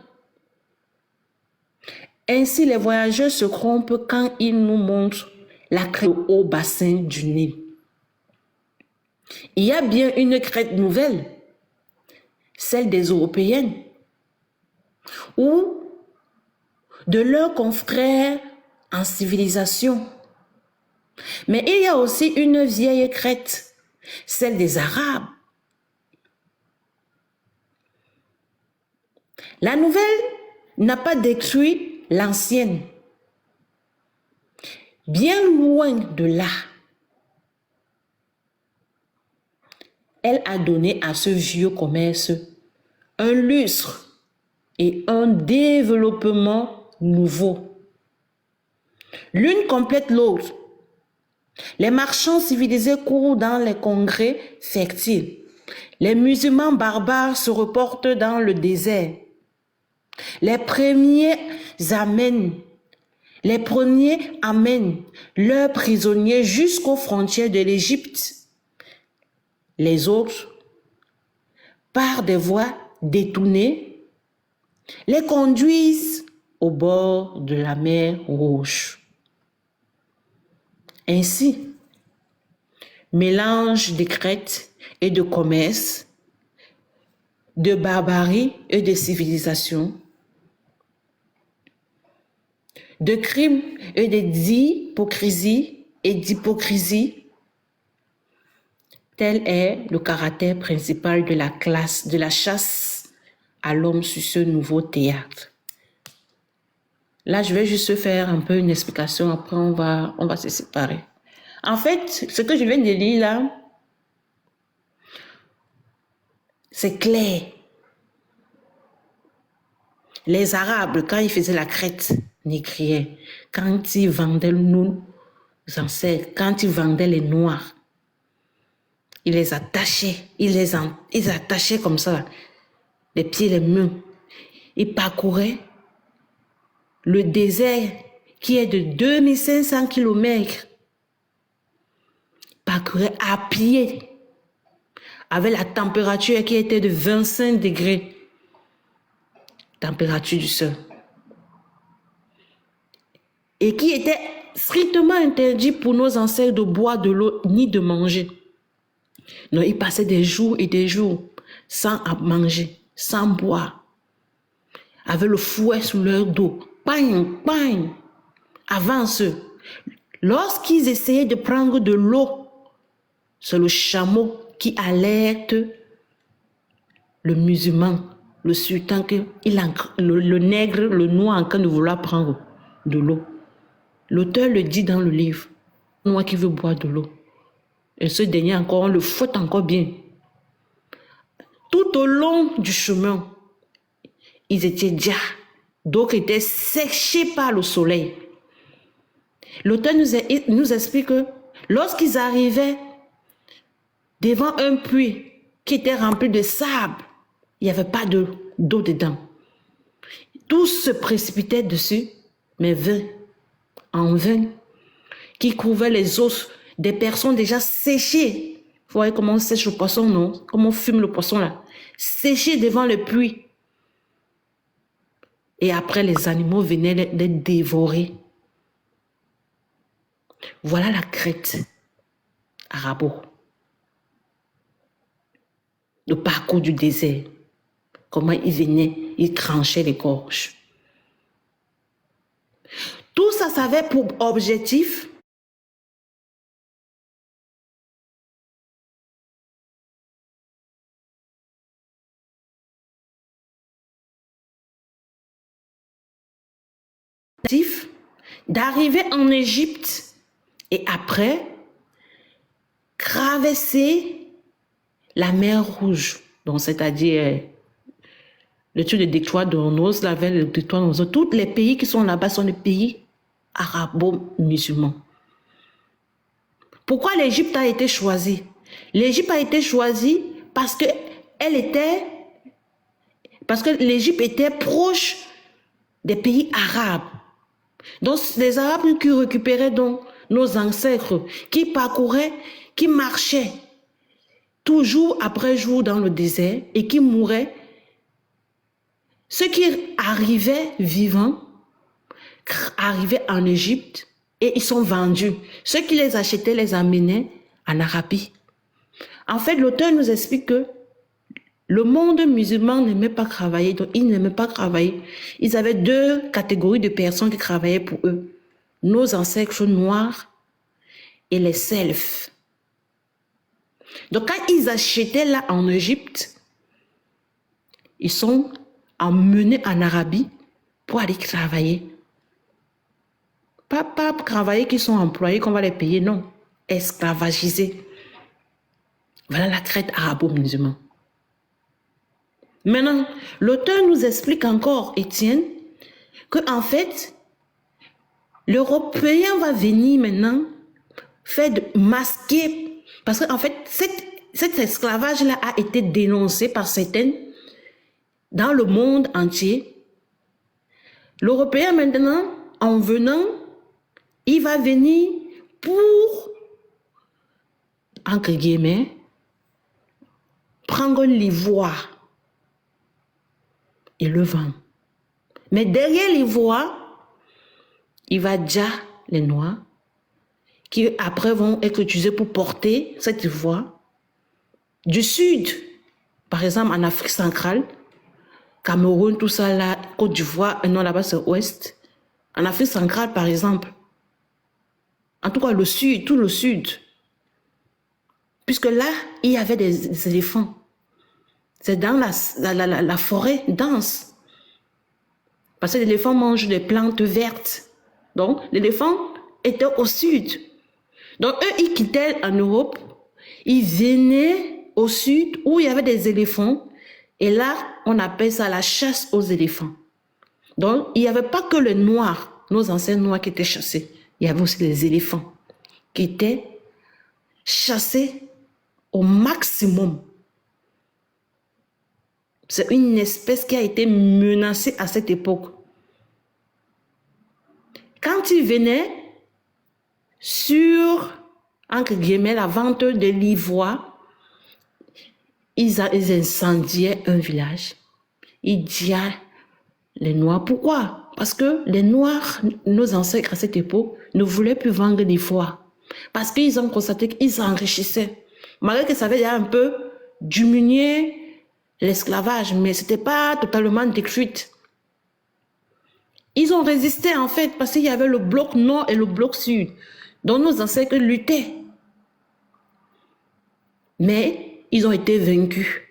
Ainsi, les voyageurs se trompent quand ils nous montrent la crête au bassin du Nil. Il y a bien une crête nouvelle, celle des Européennes, ou de leurs confrères en civilisation. Mais il y a aussi une vieille crête, celle des Arabes. La nouvelle n'a pas détruit l'ancienne. Bien loin de là, elle a donné à ce vieux commerce un lustre et un développement nouveau. L'une complète l'autre. Les marchands civilisés courent dans les congrès fertiles. Les musulmans barbares se reportent dans le désert. Les premiers amènent leurs prisonniers jusqu'aux frontières de l'Égypte. Les autres, par des voies détournées, les conduisent au bord de la mer Rouge. Ainsi, mélange de crête et de commerce, de barbarie et de civilisation, de crimes et d'hypocrisie, tel est le caractère principal de la chasse à l'homme sur ce nouveau théâtre. Là, je vais juste faire un peu une explication, après on va se séparer. En fait, ce que je viens de lire là, c'est clair. Les Arabes, quand ils faisaient la crête négrière, quand ils vendaient nos ancêtres, quand ils vendaient les Noirs, ils les attachaient, ils attachaient comme ça, les pieds, les mains. Ils parcouraient le désert qui est de 2500 km, parcouraient à pied, avec la température qui était de 25 degrés, température du sol, et qui était strictement interdit pour nos ancêtres de boire de l'eau ni de manger. Non, ils passaient des jours et des jours sans manger, sans boire, avec le fouet sous leur dos. Bang, bang. Avance. Lorsqu'ils essayaient de prendre de l'eau, c'est le chameau qui alerte le musulman, le sultan, le nègre, le noir en train de vouloir prendre de l'eau. L'auteur le dit dans le livre, le noir qui veut boire de l'eau. Et ce dernier encore, on le fouette encore bien. Tout au long du chemin, ils étaient déjà, d'autres étaient séchés par le soleil. L'auteur nous explique que lorsqu'ils arrivaient devant un puits qui était rempli de sable, il n'y avait pas d'eau dedans. Tous se précipitaient dessus, mais en vain, qui couvraient les os des personnes déjà séchées. Vous voyez comment on sèche le poisson, non? Comment on fume le poisson là? Séché devant le puits. Et après, les animaux venaient les dévorer. Voilà la crête arabo. Le parcours du désert. Comment ils venaient, ils tranchaient les gorges. Tout ça, ça avait pour objectif d'arriver en Égypte et après traverser la mer Rouge, donc c'est-à-dire le truc de détroit d'Ormuz, la veille de détroit d'Ormuz. Tous les pays qui sont là-bas sont des pays arabo-musulmans. Pourquoi l'Égypte a été choisie? L'Égypte a été choisie parce que l'Égypte était proche des pays arabes. Donc, les Arabes qui récupéraient donc nos ancêtres, qui parcouraient, qui marchaient toujours après jour dans le désert et qui mouraient, ceux qui arrivaient vivants, arrivaient en Égypte et ils sont vendus. Ceux qui les achetaient les amenaient en Arabie. En fait, l'auteur nous explique que le monde musulman n'aimait pas travailler, donc ils n'aimaient pas travailler. Ils avaient deux catégories de personnes qui travaillaient pour eux. Nos ancêtres noirs et les selfs. Donc quand ils achetaient là en Égypte, ils sont emmenés en Arabie pour aller travailler. Pas travailler qu'ils sont employés, qu'on va les payer, non. Esclavagisés. Voilà la traite arabo-musulmane. Maintenant, l'auteur nous explique encore, Étienne, qu'en fait, l'Européen va venir maintenant faire masquer, parce qu'en fait, cet esclavage-là a été dénoncé par certains dans le monde entier. L'Européen maintenant, en venant, il va venir pour, entre guillemets, prendre l'ivoire et le vend. Mais derrière l'ivoire, il va déjà les noirs qui après vont être utilisés pour porter cette ivoire du sud, par exemple en Afrique centrale, Cameroun, tout ça là, Côte d'Ivoire, non là-bas c'est ouest. En Afrique centrale par exemple, en tout cas le sud, tout le sud, puisque là il y avait des éléphants. C'est dans la forêt dense. Parce que l'éléphant mange des plantes vertes. Donc, l'éléphant était au sud. Donc, eux, ils quittaient en Europe. Ils venaient au sud où il y avait des éléphants. Et là, on appelle ça la chasse aux éléphants. Donc, il n'y avait pas que les noirs, nos anciens noirs qui étaient chassés. Il y avait aussi les éléphants qui étaient chassés au maximum. C'est une espèce qui a été menacée à cette époque. Quand ils venaient sur, entre guillemets, la vente de l'ivoire, ils incendiaient un village. Ils disaient les Noirs. Pourquoi? Parce que les Noirs, nos ancêtres à cette époque, ne voulaient plus vendre l'ivoire. Parce qu'ils ont constaté qu'ils s'enrichissaient. Malgré que ça avait déjà un peu diminué l'esclavage, mais ce n'était pas totalement détruite. Ils ont résisté en fait parce qu'il y avait le bloc nord et le bloc sud dont nos ancêtres luttaient. Mais ils ont été vaincus.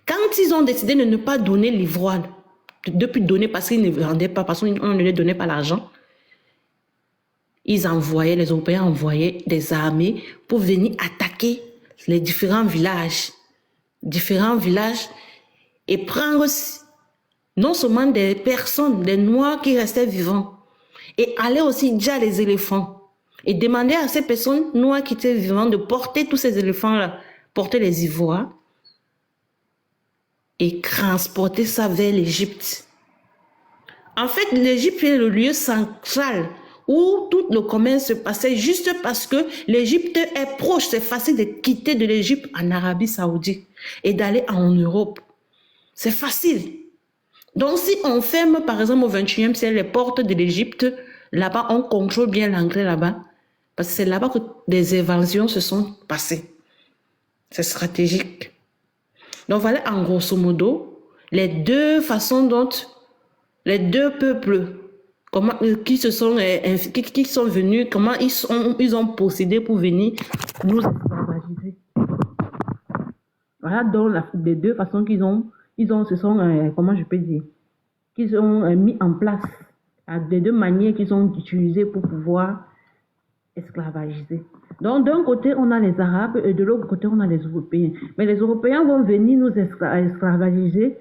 Quand ils ont décidé de ne pas donner l'ivoire, depuis donner parce qu'ils ne vendaient pas, parce qu'on ne leur donnait pas l'argent, les Européens envoyaient des armées pour venir attaquer les différents villages et prendre non seulement des personnes, des Noirs qui restaient vivants, et aller aussi déjà les éléphants et demander à ces personnes noires qui étaient vivantes de porter tous ces éléphants-là, porter les ivoires et transporter ça vers l'Égypte. En fait, l'Égypte est le lieu central où tout le commerce se passait juste parce que l'Égypte est proche. C'est facile de quitter de l'Égypte en Arabie Saoudite et d'aller en Europe. C'est facile. Donc, si on ferme, par exemple, au 21e siècle, les portes de l'Égypte, là-bas, on contrôle bien l'anglais là-bas, parce que c'est là-bas que des évasions se sont passées. C'est stratégique. Donc, voilà, en grosso modo, les deux façons dont les deux peuples qui sont venus, comment ils ont procédé pour venir nous esclavagiser. Voilà donc les deux façons qu'ils ont comment je peux dire, qu'ils ont mis en place, les deux manières qu'ils ont utilisées pour pouvoir esclavagiser. Donc d'un côté on a les Arabes et de l'autre côté on a les Européens. Mais les Européens vont venir nous esclavagiser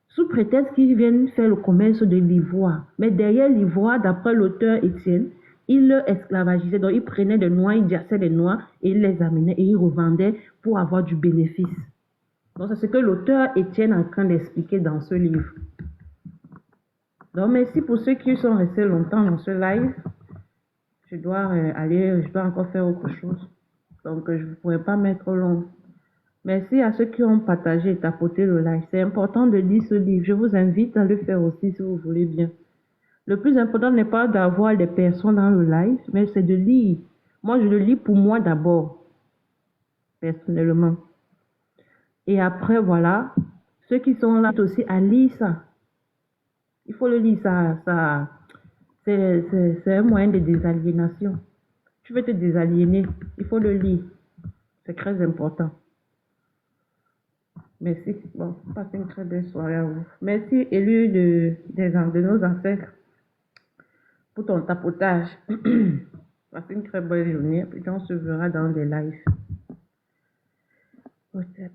sous prétexte qu'ils viennent faire le commerce de l'ivoire. Mais derrière l'ivoire, d'après l'auteur Étienne, ils le esclavagisaient. Donc, ils prenaient des Noirs, ils jassaient les Noirs et ils les amenaient et ils revendaient pour avoir du bénéfice. Donc, c'est ce que l'auteur Étienne est en train d'expliquer dans ce livre. Donc, merci pour ceux qui sont restés longtemps dans ce live. Je dois encore faire autre chose. Donc, je ne pourrais pas mettre long. Merci à ceux qui ont partagé et tapoté le live. C'est important de lire ce livre. Je vous invite à le faire aussi si vous voulez bien. Le plus important n'est pas d'avoir les personnes dans le live, mais c'est de lire. Moi, je le lis pour moi d'abord, personnellement. Et après, voilà, ceux qui sont là aussi à lire ça. Il faut le lire, ça c'est un moyen de désaliénation. Tu veux te désaliéner, il faut le lire. C'est très important. Merci. Bon, passez une très belle soirée à vous. Merci, élu de nos ancêtres, pour ton tapotage. Passez une très belle journée. Puis on se verra dans des lives. WhatsApp.